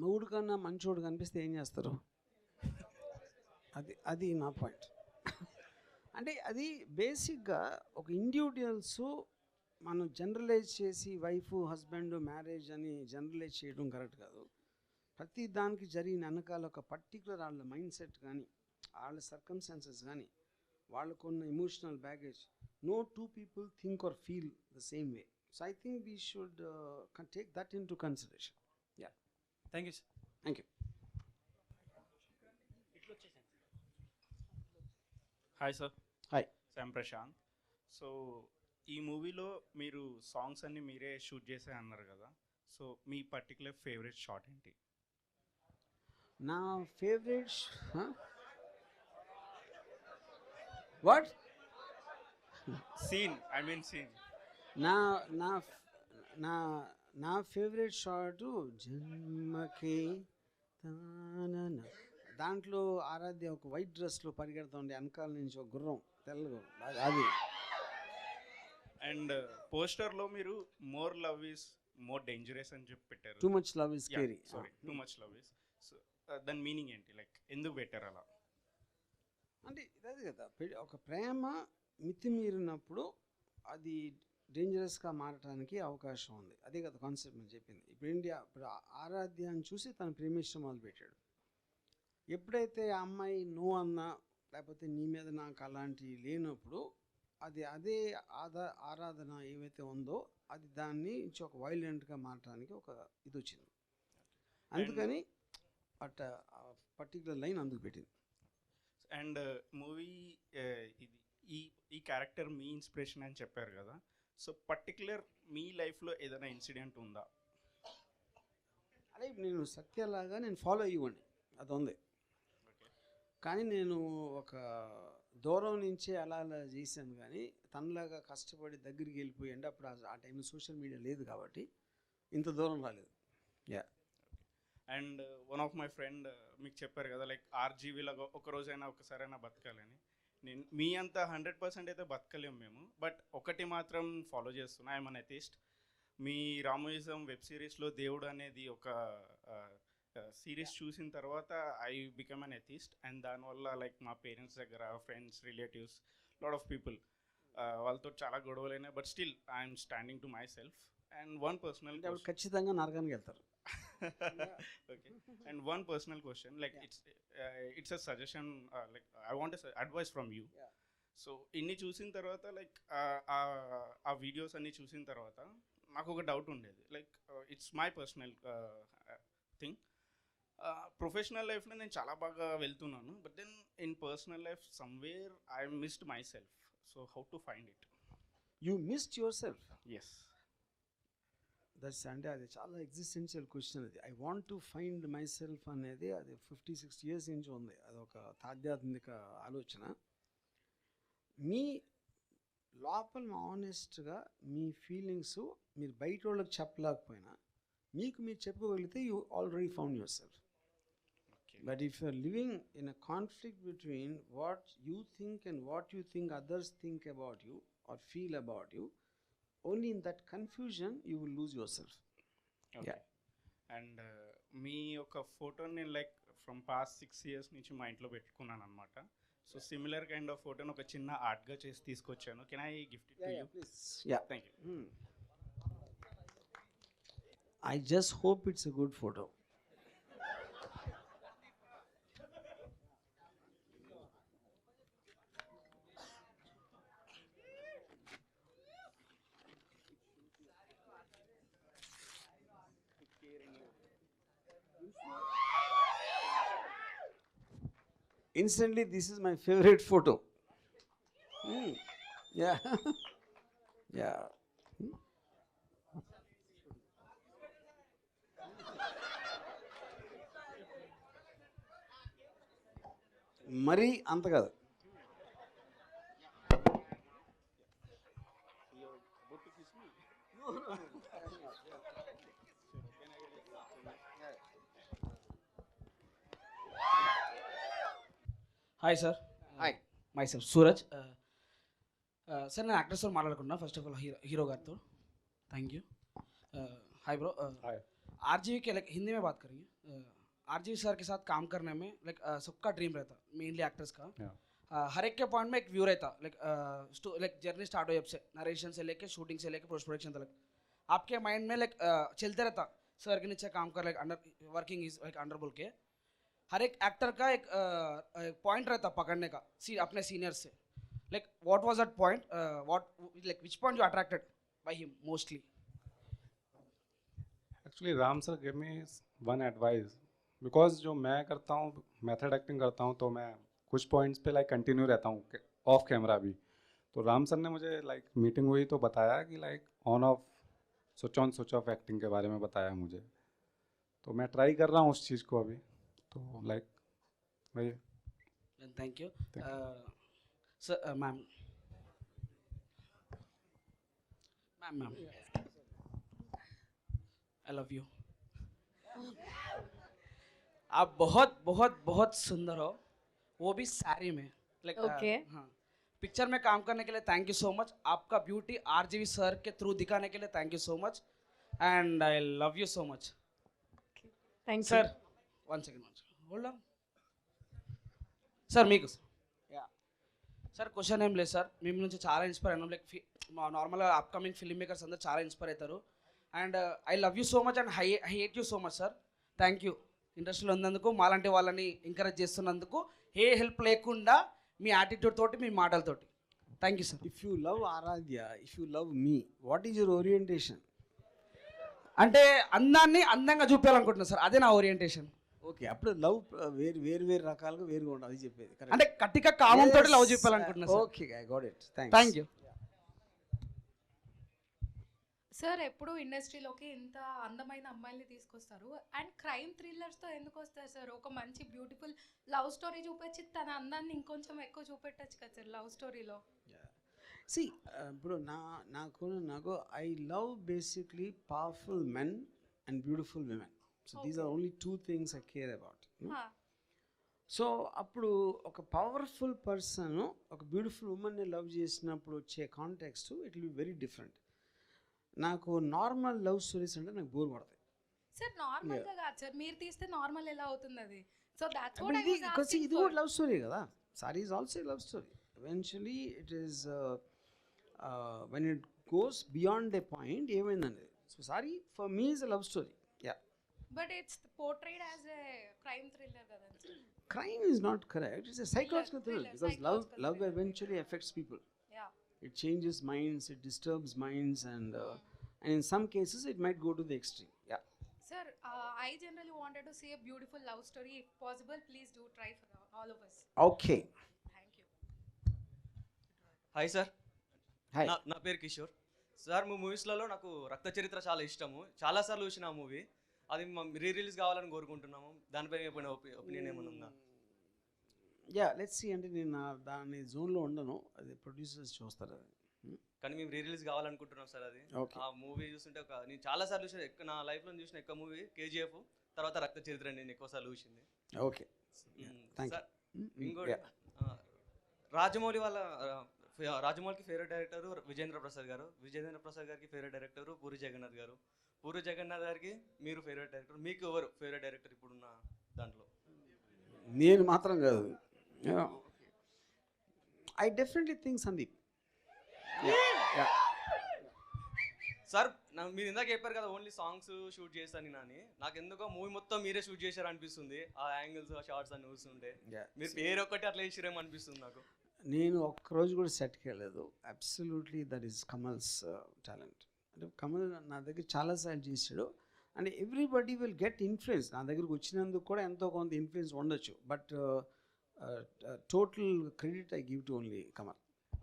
మొగుడు కన్నా మంచోడు కనిపిస్తే ఏం చేస్తారు? అది నా పాయింట్. అంటే అది బేసిక్గా ఒక ఇండివిజువల్స్ మనం జనరలైజ్ చేసి వైఫ్ హస్బెండ్ మ్యారేజ్ అని జనరలైజ్ చేయడం కరెక్ట్ కాదు. ప్రతి దానికి జరిగిన వెనకాల ఒక పర్టికులర్ వాళ్ళ మైండ్ సెట్ కానీ వాళ్ళ సర్కమ్స్టాన్సెస్ కానీ వాళ్ళకున్న emotional baggage, no two people think or feel the same way. So I think we should take that into consideration. Yeah.
Thank you sir.
Thank you.
Hi sir.
Hi.
Sam Prashanth. So ఈ మూవీలో మీరు songs అన్ని మీరే shoot చేసే అన్నారు కదా, so మీ particular favourite shot ఏంటి?
నా favourite what
scene, I mean scene.
నా నా నా నా ఫేవరెట్ షాట్ జన్మకే తానన. దాంట్లో ఆరాధ్య ఒక వైట్ డ్రెస్లో పరిగెడుతుండే వెనకాల నుంచి ఒక గుర్రం తెల్లగా అది.
అండ్ పోస్టర్లో మీరు more love is more dangerous అని చెప్పి పెట్టారు.
Too much love is scary.
Sorry, too much love is. So దాని మీనింగ్ ఏంటి, లైక్ ఎందుకు పెట్టారు అలా?
అంటే అదే కదా, ఒక ప్రేమ మితిమీరినప్పుడు అది డేంజరస్గా మారడానికి అవకాశం ఉంది. అదే కదా కాన్సెప్ట్ నేను చెప్పింది. ఇప్పుడు ఆరాధ్యాన్ని చూసి తను ప్రేమించడం మొదలుపెట్టాడు. ఎప్పుడైతే ఆ అమ్మాయి నో అన్నా లేకపోతే నీ మీద నాకు అలాంటివి లేనప్పుడు అదే ఆరాధన ఏవైతే ఉందో అది దాన్ని ఒక వైలెంట్గా మార్చడానికి ఒక ఇది వచ్చింది. అందుకని పర్టికులర్ లైన్ అందుకు పెట్టింది.
అండ్ మూవీ ఇది ఈ క్యారెక్టర్ మీ ఇన్స్పిరేషన్ అని చెప్పారు కదా, సో పర్టికులర్ మీ లైఫ్లో ఏదైనా ఇన్సిడెంట్ ఉందా?
అదే నేను సత్యలాగా నేను ఫాలో అయ్యండి, అది ఉంది. కానీ నేను ఒక దూరం నుంచే అలా చేశాను, కానీ తనలాగా కష్టపడి దగ్గరికి వెళ్ళిపోయండి. అప్పుడు ఆ టైంలో సోషల్ మీడియా లేదు కాబట్టి ఇంత దూరం రాలేదు. Yeah.
And one of my friend మీకు చెప్పారు కదా, లైక్ ఆర్జీవీలో ఒక రోజైనా ఒకసారైనా బతకాలని. నేను మీ అంత 100% అయితే బతకలేము మేము, బట్ ఒకటి మాత్రం ఫాలో చేస్తున్నా, ఐఎమ్ అన్ ఎథిస్ట్. మీ రామోయిజం వెబ్ సిరీస్లో దేవుడు అనేది ఒక సిరీస్ చూసిన తర్వాత I become an atheist. And దానివల్ల లైక్ మా పేరెంట్స్ దగ్గర, friends, relatives, lot of people వాళ్ళతో చాలా గొడవలైనాయి, but still I'm standing to myself. And one personal
ఖచ్చితంగా నరకానికి వెళ్తారు.
Okay. And one personal question, like it's a suggestion, like I want advice from you. So inni చూసిన తర్వాత like ఆ videos అన్ని చూసిన తర్వాత నాకు ఒక డౌట్ ఉండేది, like it's my personal thing. Professional లైఫ్లో నేను చాలా బాగా వెళ్తున్నాను, but then in personal life somewhere I missed myself. So how to find it?
You missed yourself?
Yes.
That's అంటే అది చాలా ఎగ్జిస్టెన్షియల్ క్వశ్చన్. అది I want to find myself అనేది అది 50-60 years నుంచి ఉంది. అదొక ఆధ్యాత్మిక ఆలోచన. మీ లోపల ఆనెస్ట్గా మీ ఫీలింగ్స్ మీరు బయట వాళ్ళకి చెప్పలేకపోయినా మీకు మీరు చెప్పుకోగలిగితే you already found yourself. But if you are living in a conflict between what you think and what you think others think about you are feel about you, only in that confusion you will lose yourself.
Okay.
Yeah.
And మీ ఒక ఫోటోని నేను like from past 6 years నుంచి మా ఇంట్లో పెట్టుకున్నాను అనమాట. So similar kind of ఫోటోని ఒక చిన్న ఆర్ట్గా చేసి తీసుకొచ్చాను. Can I gift it to you?
Please. Yeah.
Thank you.
I just hope it's a good photo. Instantly, this is my favorite photo. Yeah. Yeah. మరీ అంత కాదు.
Hi sir.
Hi.
My self Suraj. Sir నేను యాక్టర్స్తో మాట్లాడుకున్నా. First of all hero गार thank you. Hi bro. RGV के like Hindi में बात करेंगे. आरजीवी सर के साथ काम करने में लाइक सबका ड्रीम रहता, मेनली एक्टर्स का. हर एक के पॉइंट में एक व्यू रहता, लाइक जर्नी स्टार्ट हो जब से नरेशन से लेके शूटिंग से लेके पोस्ट प्रोडक्शन तक आपके माइंड में लाइक चलते रहता सर के नीचे काम कर, like under working is like under बोल के. हर एक एक्टर का एक पॉइंट रहता पकड़ने का अपने सीनियर से. Like what was that point, what like which point you attracted by him mostly?
Actually Ram sir give me one advice, because जो मैं करता हूँ मेथड एक्टिंग करता हूँ, तो मैं कुछ पॉइंट्स पे लाइक कंटिन्यू रहता हूँ ऑफ कैमरा भी. तो राम सर ने मुझे लाइक मीटिंग हुई तो बताया कि like on off switch on switch off acting के बारे में बताया मुझे. तो मैं ट्राई कर रहा हूँ उस चीज़ को अभी. तो लाइक वही.
Thank you sir. Ma'am I love you. आप बहुत बहुत बहुत सुंदर हो, वो भी साड़ी में. Like
Okay.
हाँ, पिक्चर में काम करने के लिए थैंक यू सो मच. आपका ब्यूटी आरजीवी सर के थ्रू दिखाने के लिए thank you so much, and I love you so much.
Thank
sir
you.
One second hold on. Sir మీకు సార్ క్వశ్చన్ ఏం లేదు సార్, మేము నుంచి చాలా ఇన్స్పైర్ అయినాం. లైక్ మా నార్మల్గా అప్కమింగ్ ఫిల్మ్ మేకర్స్ అందరూ చాలా ఇన్స్పైర్ అవుతారు. And I love you so much and I hate you so much sir. Thank you ఇండస్ట్రీలో ఉన్నందుకు, మాలాంటి వాళ్ళని ఎంకరేజ్ చేస్తున్నందుకు. ఏ హెల్ప్ లేకుండా మీ యాటిట్యూడ్ తోటి, మీ మాటలతోటి. Thank you sir.
If you love Aradhya, if you love me, what is your orientation?
అంటే అందాన్ని అందంగా చూపించాలనుకుంటున్నా సార్, అదే నా ఓరియంటేషన్.
ఓకే, అప్పుడు లవ్ వేరు రకాలుగా వేరుగా ఉండదు, అది చెప్పేది.
అంటే కటిక కామంతో లవ్ చెప్పాలనుకుంటున్నా సార్.
Okay, I got it.
Thank you.
Sir ఎప్పుడు ఇండస్ట్రీలోకి ఇంత అందమైన అమ్మాయిల్ని తీసుకొస్తారు అండ్ క్రైమ్ థ్రిల్లర్స్తో ఎందుకు వస్తారు సార్? ఒక మంచి బ్యూటిఫుల్ లవ్ స్టోరీ చూపించి తన అందాన్ని ఇంకొంచెం ఎక్కువ చూపెట్టచ్చు కదా సార్ లవ్ స్టోరీలో.
సి ఇప్పుడు నాకు I love basically powerful men and beautiful women. So these are only 2 things I care about. So అప్పుడు ఒక పవర్ఫుల్ పర్సన్ ఒక బ్యూటిఫుల్ ఉమెన్ని లవ్ చేసినప్పుడు వచ్చే context it will be very different. నాకు నార్మల్ లవ్ స్టోరీస్ అంటే నాకు బోర్ పడతాయి
సార్. నార్మల్ గా కాదు సార్, మీరు తీస్తే నార్మల్ ఎలా అవుతుంది అది? So that's what I was
ఇది
ఆస్కింగ్.
కూడా లవ్ స్టోరీ కదా. Saaree is also love story. Eventually it is when it goes beyond a point ఏమైందండి. So Saaree for me is a love story. Yeah,
but it's portrayed as a crime thriller కదా.
crime is not correct. It's a psychological thriller because love eventually affects people.
Yeah.
It changes minds, it disturbs minds, and in some cases it might go to the extreme. Yeah.
Sir, I generally wanted to see a beautiful love story. If possible, please do try for all of us.
Okay.
Thank you.
Hi sir.
Hi.
నా పేరు Kishore sir. మీ మూవీస్లలో నాకు రక్త చరిత్ర చాలా ఇష్టము. చాలాసార్లు చూసిన ఆ మూవీ. అది రీ రిలీజ్ కావాలని కోరుకుంటున్నాము. దానిపై ఏమైనా ఒపీనియన్ ఏమైనా ఉందా?
Yeah, let's see. అంటే నేను దాని జోన్లో ఉండను, అది ప్రొడ్యూసర్స్ చూస్తారు అది.
కానీ మేము రీ రిలీజ్ కావాలనుకుంటున్నాం సార్. అది
Okay.
ఆ మూవీ చూస్తుంటే నేను చాలాసార్లు చూసిన, నా లైఫ్లో చూసిన ఎక్కువ మూవీ కేజీఎఫ్, తర్వాత రక్త చరిత్ర నేను ఎక్కువసార్లు చూసింది.
Okay, thank
sir
you.
ఇంకోటి రాజమౌళికి ఫేవరెట్ డైరెక్టర్ విజేంద్ర ప్రసాద్ గారు. విజేంద్ర ప్రసాద్ గారికి ఫేవరెట్ డైరెక్టర్ పూరి జగన్నాథ్ గారు. పూరి జగన్నాథ్ గారికి మీరు ఫేవరెట్ డైరెక్టర్. మీకు ఎవరు ఫేవరెట్ డైరెక్టర్ ఇప్పుడున్న దాంట్లో?
నేను మాత్రం కాదు, I definitely think Sandeep.
Sir మీరు ఇందాక చెప్పారు కదా ఓన్లీ సాంగ్స్ షూట్ చేస్తాను అని. నాకు ఎందుకో మూవీ మొత్తం మీరే షూట్ చేశారు అనిపిస్తుంది. ఆ యాంగిల్స్, ఆ షార్ట్స్ అన్ని చూస్తుంటే మీరు పేరు ఒక్కటి అట్లా చేసిరేమో అనిపిస్తుంది నాకు.
నేను ఒక్కరోజు కూడా సెట్కి వెళ్ళలేదు. Absolutely that is Kamal's talent. అంటే కమల్ నా దగ్గర చాలాసార్లు చేశాడు and everybody will get influence. నా దగ్గరకు వచ్చినందుకు కూడా ఎంతో కొంత ఇన్ఫ్లుయెన్స్ ఉండొచ్చు, but total credit I give to only Kamal.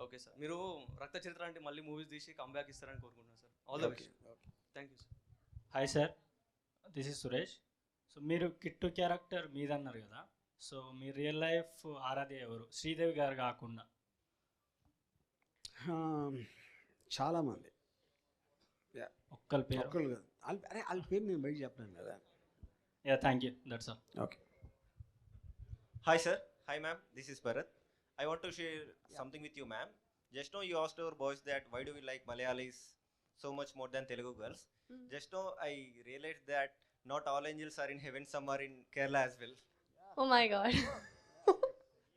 Okay sir, మీరు రక్త చరిత్ర అంటే మళ్ళీ మూవీస్ తీసి కంబ్యాక్ ఇస్తారని కోరుకుంటున్నాను sir. All the best. Thank you sir.
Hi sir, this is Suresh. So మీరు కిట్టు క్యారెక్టర్ మీదన్నారు కదా, సో మీ రియల్ లైఫ్ ఆరాధ్య ఎవరు? శ్రీదేవి గారు కాకుండా
చాలామంది.
ఒక్కరి పేరు?
ఒక్కరు కాదు, అరే వాళ్ళ పేరు నేను బయట చెప్పాను కదా.
Yeah, thank you, that's all.
Okay.
Hi sir, hi ma'am, this is Bharat. I want to share something with you ma'am. Just now you asked our boys that why do we like Malayalis so much more than Telugu girls. Just now I realized that not all angels are in heaven, some are in Kerala as well.
Oh my god.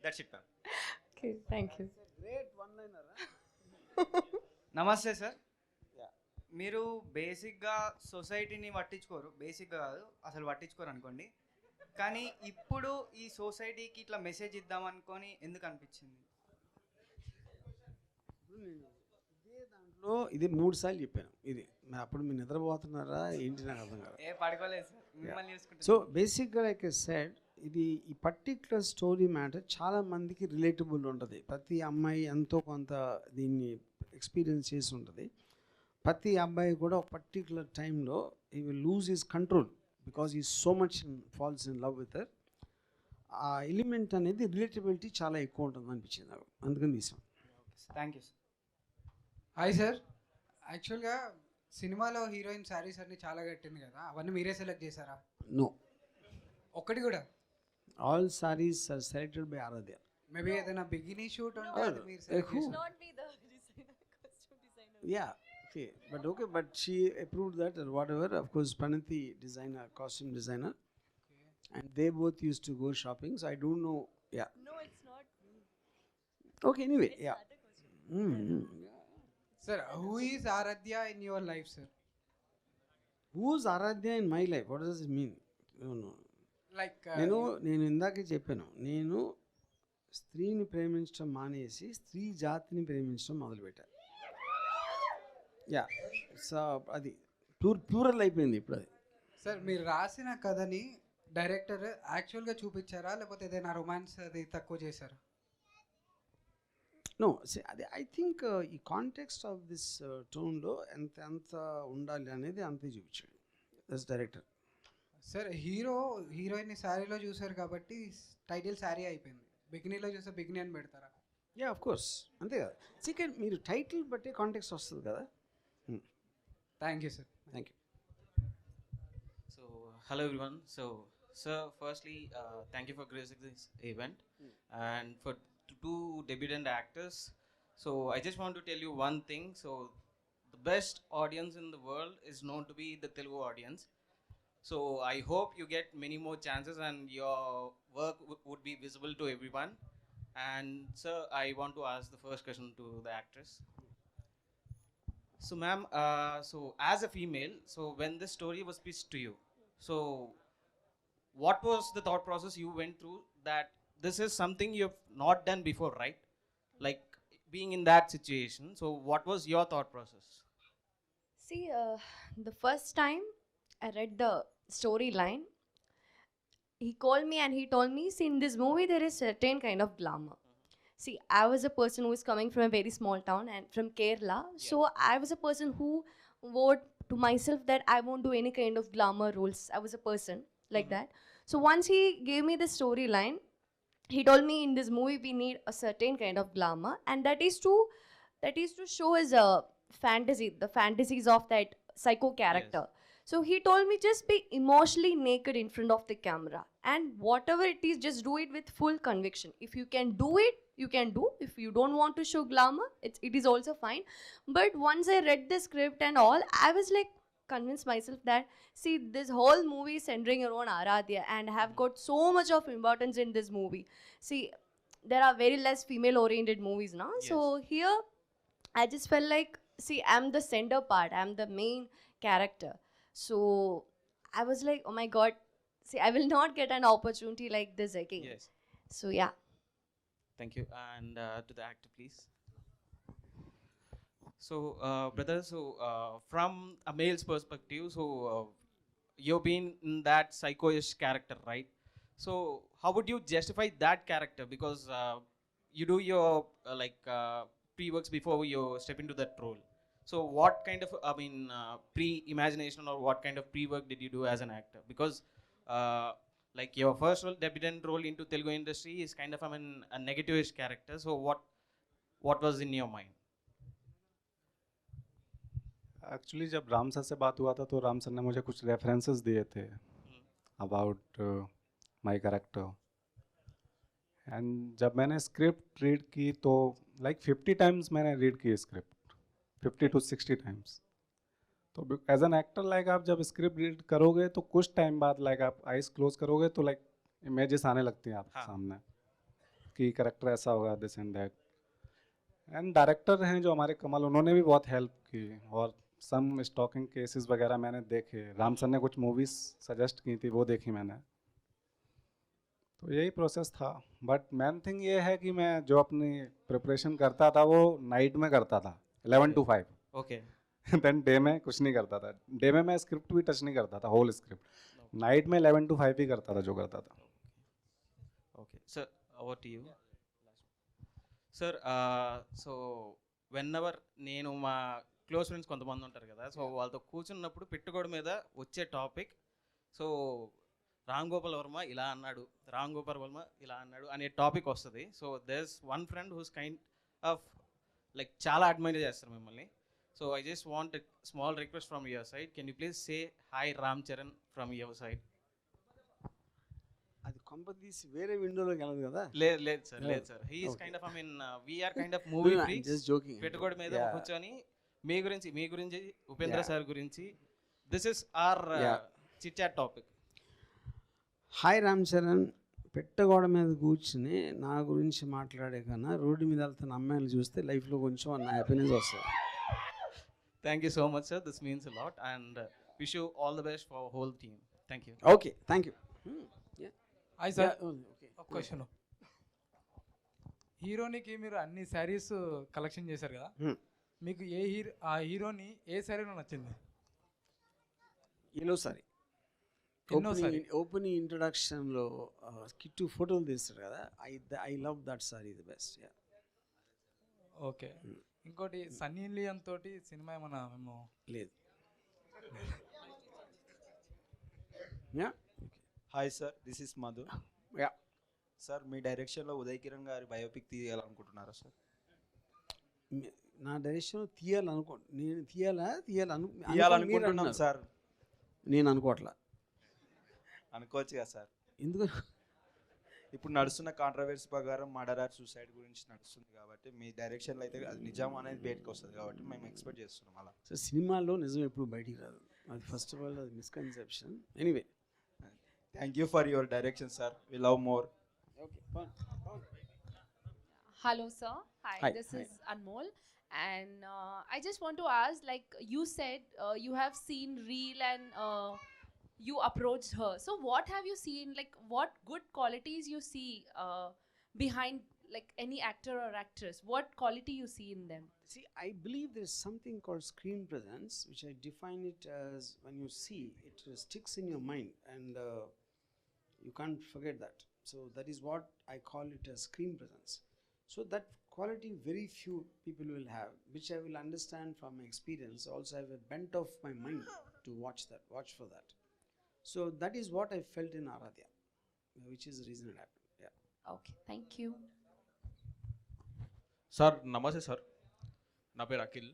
That's it ma'am.
Okay, thank you.
Great one liner.
నమస్తే sir. మీరు బేసిక్గా సొసైటీని పట్టించుకోరు, బేసిక్గా కాదు అసలు పట్టించుకోరు అనుకోండి. కానీ ఇప్పుడు ఈ సొసైటీకి ఇట్లా మెసేజ్ ఇద్దాం అనుకొని ఎందుకు అనిపించింది?
ఇది 3 సార్లు చెప్పాను. ఇది అప్పుడు మీరు నిద్రపోతున్నారా ఏంటి నాకు అర్థం కాదు.
ఏ పడుకోలేదు సార్, మిమ్మల్ని చూసుకుంటే.
సో బేసిక్గా లైక్ ఐ సెడ్, ఇది ఈ పర్టిక్యులర్ స్టోరీ మ్యాటర్ చాలా మందికి రిలేటబుల్ ఉంటుంది. ప్రతి అమ్మాయి ఎంతో కొంత దీన్ని ఎక్స్పీరియన్స్ చేసి ఉంటుంది. ప్రతి అబ్బాయి కూడా ఒక పర్టిక్యులర్ టైంలో he will lose his control because he so much falls in love with her. ఆ ఎలిమెంట్ అనేది రిలేటబిలిటీ చాలా ఎక్కువ ఉంటుంది అనిపించింది నాకు, అందుకని తీసాం.
Thank you sir.
Hi sir, యాక్చువల్గా సినిమాలో హీరోయిన్ శారీస్ అన్ని చాలా కట్టింది కదా, అవన్నీ మీరే సెలెక్ట్ చేశారా?
నో,
ఒక్కటి కూడా.
All saris are selected by Aaradhya.
Maybe ఏదైనా బిగినీ షూట్ ఉంటే అది మీరు సెలెక్ట్ చేశారు.
Not me, the designer, costume designer.
Yeah, okay, but she approved that or whatever. Of course, Pranati designer, costume designer, and they both used to go shopping. So I don't know. Yeah.
No, it's not me.
Okay, anyway,
It's
yeah.
other costume.
Sir, who is Aradhya in your life, sir?
Who's Aradhya in my life? What does it mean? No.
Like
నేను ఇందాకే చెప్పాను, నేను స్త్రీని ప్రేమించడం మానేసి స్త్రీ జాతిని ప్రేమించడం మొదలుపెట్టారు. యా, సో అది ప్లూరల్ అయిపోయింది ఇప్పుడు అది.
సార్ మీరు రాసిన కథని డైరెక్టర్ యాక్చువల్గా చూపించారా లేకపోతే ఏదైనా రొమాన్స్ అది తక్కువ చేశారా?
నో, అది ఐ థింక్ ఈ కాంటెక్స్ట్ ఆఫ్ దిస్ టోన్లో ఎంత ఉండాలి అనేది అంతే చూపించాడు దస్ డైరెక్టర్.
సార్ హీరోయిన్ని శారీలో చూసారు కాబట్టి టైటిల్ శారీ అయిపోయింది. బిగినీలో చూస్తే బిగినీ అని పెడతారా?
యా, ఆఫ్ కోర్స్, అంతే కదా. సెకండ్ మీరు టైటిల్ బట్టే కాంటెక్స్ట్ వస్తుంది కదా.
Thank you sir.
Thank you.
So, hello everyone. So, sir, firstly, thank you for gracing this event and for two debutant actors. So, I just want to tell you one thing. So, the best audience in the world is known to be the Telugu audience. So, I hope you get many more chances and your work would be visible to everyone. And, sir, I want to ask the first question to the actress. So, ma'am, so as a female, so when this story was pitched to you, so what was the thought process you went through that this is something you've not done before, right? Like being in that situation. So what was your thought process?
See, the first time I read the storyline, he called me and he told me, see, in this movie there is certain kind of glamour. See, I was a person who is coming from a very small town and from Kerala. So I was a person who vowed to myself that I won't do any kind of glamour roles. I was a person like that. So once he gave me the storyline, he told me in this movie we need a certain kind of glamour, and that is to show as a fantasy, the fantasies of that psycho character. So he told me just be emotionally naked in front of the camera, and whatever it is, just do it with full conviction. If you can do it, you can do. If you don't want to show glamour, it is also fine. But once I read the script and all, I was like convinced myself that see, this whole movie is centering around Aradhya and have got so much of importance in this movie. See, there are very less female oriented movies now. So here I just felt like, see, I'm the center part, I'm the main character. So I was like, oh my god, see, I will not get an opportunity like this again.
Yes.
So yeah.
Thank you. And to the actor, please. So, brother, so from a male's perspective, so you've been in that psycho-ish character, right? So, how would you justify that character? Because you do your pre-works before you step into that role. So, what kind of, pre-imagination or what kind of pre-work did you do as an actor? Because like your first role, debutant role into Telugu industry is kind of a negative-ish character. So what was in your mind?
Actually जब Ram sir से बात हुआ था तो Ram sir ने मुझे कुछ references दिए थे अबाउट माय कैरेक्टर, एंड जब मैंने स्क्रिप्ट रीड की तो लाइक 50 टाइम्स मैंने रीड की स्क्रिप्ट, 50 to 60 टाइम्स. तो एज एन एक्टर लाइक आप जब स्क्रिप्ट रीड करोगे तो कुछ टाइम बाद लाइक आप आइज क्लोज करोगे तो लाइक इमेजेस आने लगती हैं आपके सामने कि करेक्टर ऐसा होगा, this and that. And director हैं जो हमारे कमल, उन्होंने भी बहुत हेल्प की और सम स्टॉकिंग केसेस वगैरह मैंने देखे. राम सर ने कुछ मूवीज़ सजेस्ट की थी, वो देखी मैंने. तो यही प्रोसेस था. बट मेन थिंग ये है कि मैं जो अपनी प्रिपरेशन करता था वो नाइट में करता था 11 to 5.
ओके.
देन डे में कुछ नहीं करता था. डे में मैं स्क्रिप्ट भी टच नहीं करता था, होल स्क्रिप्ट. नाइट में 11 to 5 ही करता था जो करता था.
Okay, sir, over to you. Sir, so whenever నేను మా క్లోజ్ ఫ్రెండ్స్ కొంతమంది ఉంటారు కదా, సో వాళ్ళతో కూర్చున్నప్పుడు పెట్టుకోవడం మీద వచ్చే టాపిక్, సో రామ్ గోపాల్ వర్మ ఇలా అన్నాడు, రామ్ గోపాల్ వర్మ ఇలా అన్నాడు అనే టాపిక్ వస్తుంది. So there is one friend whose kind of like చాలా అడ్మైర్ చేస్తారు మిమ్మల్ని. So I just want small request from your side. Can you please say hi Ram Charan from your side?
అది కొంప తీసి వేరే విండోలోకి వెళ్ళదు కదా.
లేదు సార్, లేదు sir. He is kind of we are kind of movie freaks.
Just joking.
పెట్టుకోవడం మీద కూర్చొని మీ గురించి ఉపేంద్ర సార్ గురించి this is our chit chat topic.
Hi Ram Charan పెట్టగోడ మీద కూర్చుని నా గురించి మాట్లాడే కన్నా రోడ్డు మీద వెళ్తున్న అమ్మాయిలు చూస్తే లైఫ్లో కొంచెం అన్న హ్యాపీనెస్ వస్తుంది.
Thank you so much sir, this means a lot and wish you all the best for whole team. Thank you.
Okay, thank you.
Hi sir, ఒక క్వశ్చన్. హీరోనికి మీరు అన్ని శారీస్ కలెక్షన్ చేశారు కదా, మీకు ఆ హీరోని ఏ శారీలో నచ్చింది?
ఎల్లో సారీ.
ఎన్నో సారీ?
ఓపెనింగ్ ఇంట్రొడక్షన్లో కిట్టు ఫోటోలు తీస్తాడు కదా, I love that saree the best.
Okay. ఇంకోటి సన్నీ లియోన్ తోటి సినిమా ఏమన్నా మేము
లేదు.
Hi sir, this is Madhu.
Yeah
sir, మీ డైరెక్షన్లో ఉదయ్ కిరణ్ గారి బయోపిక్ తీయాలనుకుంటున్నారా సార్?
నా డైరెక్షన్ నేను
తీయాలనుకుంటున్నాం సార్.
నేను అనుకోవట్లా.
అనుకోవచ్చు కదా సార్.
ఎందుకు?
ఇప్పుడు నడుస్తున్న కాంట్రవర్సీ ప్రకారం మర్డర్ ఆర్ సూసైడ్ గురించి నడుస్తుంది కాబట్టి మీ డైరెక్షన్లో అయితే అది నిజం అనేది బయటకు వస్తుంది కాబట్టి మేము ఎక్స్పెక్ట్ చేస్తున్నాం అలా.
సో సినిమాల్లో నిజం ఎప్పుడు బయటికి రాదు, అది ఫస్ట్ ఆఫ్ ఆల్ అది misconception. Anyway,
thank you for your direction sir, we love more.
Hello, sir. Hi,
Hi.
this
Hi.
is Anmol. And I just want to ask, like you said, you have seen Reel and you approached her. So what have you seen, like what good qualities you see behind like any actor or actress? What quality you see in them?
see, I believe there's something called screen presence, which I define it as when you see, it sticks in your mind and you can't forget that. So that is what I call it as screen presence. So that quality very few people will have, which I will understand from my experience. Also, I have a bent of my mind to watch for that. So that is what I felt in Aradhya, which is the reason it happened. Yeah.
Okay, thank you.
Sir నమస్తే sir, నా పేరు అఖిల్.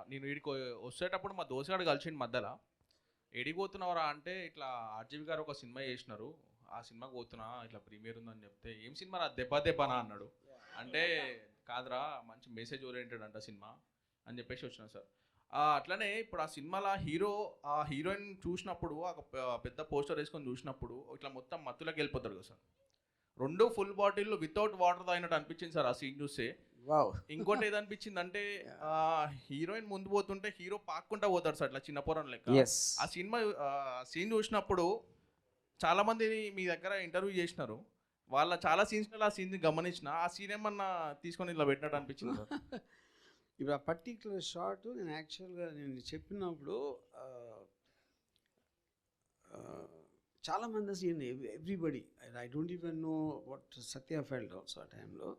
నేను వీడికి వచ్చేటప్పుడు మా దోసగాడు కలిసిండు మధ్యలో. ఎడికి పోతున్నావరా అంటే ఇట్లా ఆర్జీవి గారు ఒక సినిమా చేసినారు, ఆ సినిమాకి పోతున్నా, ఇట్లా ప్రీమియర్ ఉందని చెప్తే ఏం సినిమా రా దెబ్బనా అన్నాడు. అంటే కాదురా మంచి మెసేజ్ ఓరియంటెడ్ అంట సినిమా అని చెప్పేసి వచ్చిన సార్. అట్లనే ఇప్పుడు ఆ సినిమాలో ఆ హీరోయిన్ చూసినప్పుడు ఒక పెద్ద పోస్టర్ వేసుకొని చూసినప్పుడు ఇట్లా మొత్తం మత్తులోకి వెళ్ళిపోతాడు కదా sir. 2 full bottle without water తాగినట్టు అనిపించింది సార్ ఆ సీన్ చూస్తే. ఇంకోటి ఏదనిపించింది అంటే హీరోయిన్ ముందు పోతుంటే హీరో పాక్కుంటా పోతాడు సార్ ఇట్లా చిన్న పొరం లెక్క. ఆ సినిమా సీన్ చూసినప్పుడు చాలా మంది మీ దగ్గర ఇంటర్వ్యూ చేసినారు, వాళ్ళ చాలా సీన్స్ ఆ సీన్ గమనించిన, ఆ సీన్ ఏమన్నా తీసుకొని ఇలా పెట్టినట్టు అనిపించింది సార్.
ఇప్పుడు ఆ పర్టిక్యులర్ షార్ట్ నేను యాక్చువల్గా నేను చెప్పినప్పుడు చాలామంది అసలు everybody, I don't even know what Satya felt also ఆ టైంలో.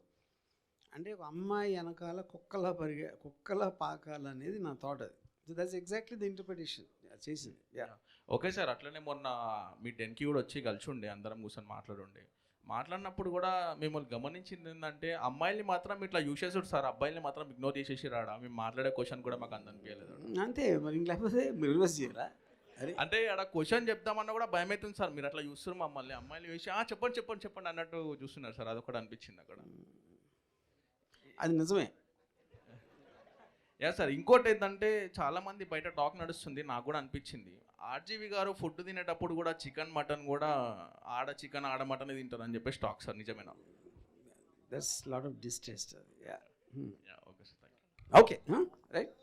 అంటే ఒక అమ్మాయి వెనకాల కుక్కలా పాకాలనేది నా థాట్. అది so that's exactly the interpretation చేసింది.
ఓకే సార్, అట్లనే మొన్న మీ 10కి కూడా వచ్చి కలిసి ఉండే, అందరం కూర్చొని మాట్లాడినప్పుడు కూడా మిమ్మల్ని గమనించింది ఏంటంటే అమ్మాయిల్ని మాత్రం ఇట్లా యూజ్ చేసాడు సార్, అబ్బాయిల్ని మాత్రం ఇగ్నోర్ చేసేసి రాడా. మేము మాట్లాడే క్వశ్చన్ కూడా మాకు అంత అనిపించలేదు.
అంతే మరి, లేకపోతే రివర్స్ చేయాలా?
అంటే అక్కడ క్వశ్చన్ చెప్తామన్నా కూడా భయం అవుతుంది సార్, మీరు అట్లా చూస్తున్నారు మమ్మల్ని, అమ్మాయిలు వేసి చెప్పండి అన్నట్టు చూస్తున్నారు సార్. అదొకటి అనిపించింది అక్కడ.
అది నిజమే.
యా సార్, ఇంకోటి ఏంటంటే చాలా మంది బయట టాక్ నడుస్తుంది, నాకు కూడా అనిపించింది. ఆర్జీవి గారు ఫుడ్ తినేటప్పుడు కూడా చికెన్ మటన్ కూడా ఆడ చికెన్ ఆడ మటన్ తింటారు అని చెప్పేసి టాక్ సార్, నిజమేనా?
That's lot of distaste.
Okay sir,
okay right.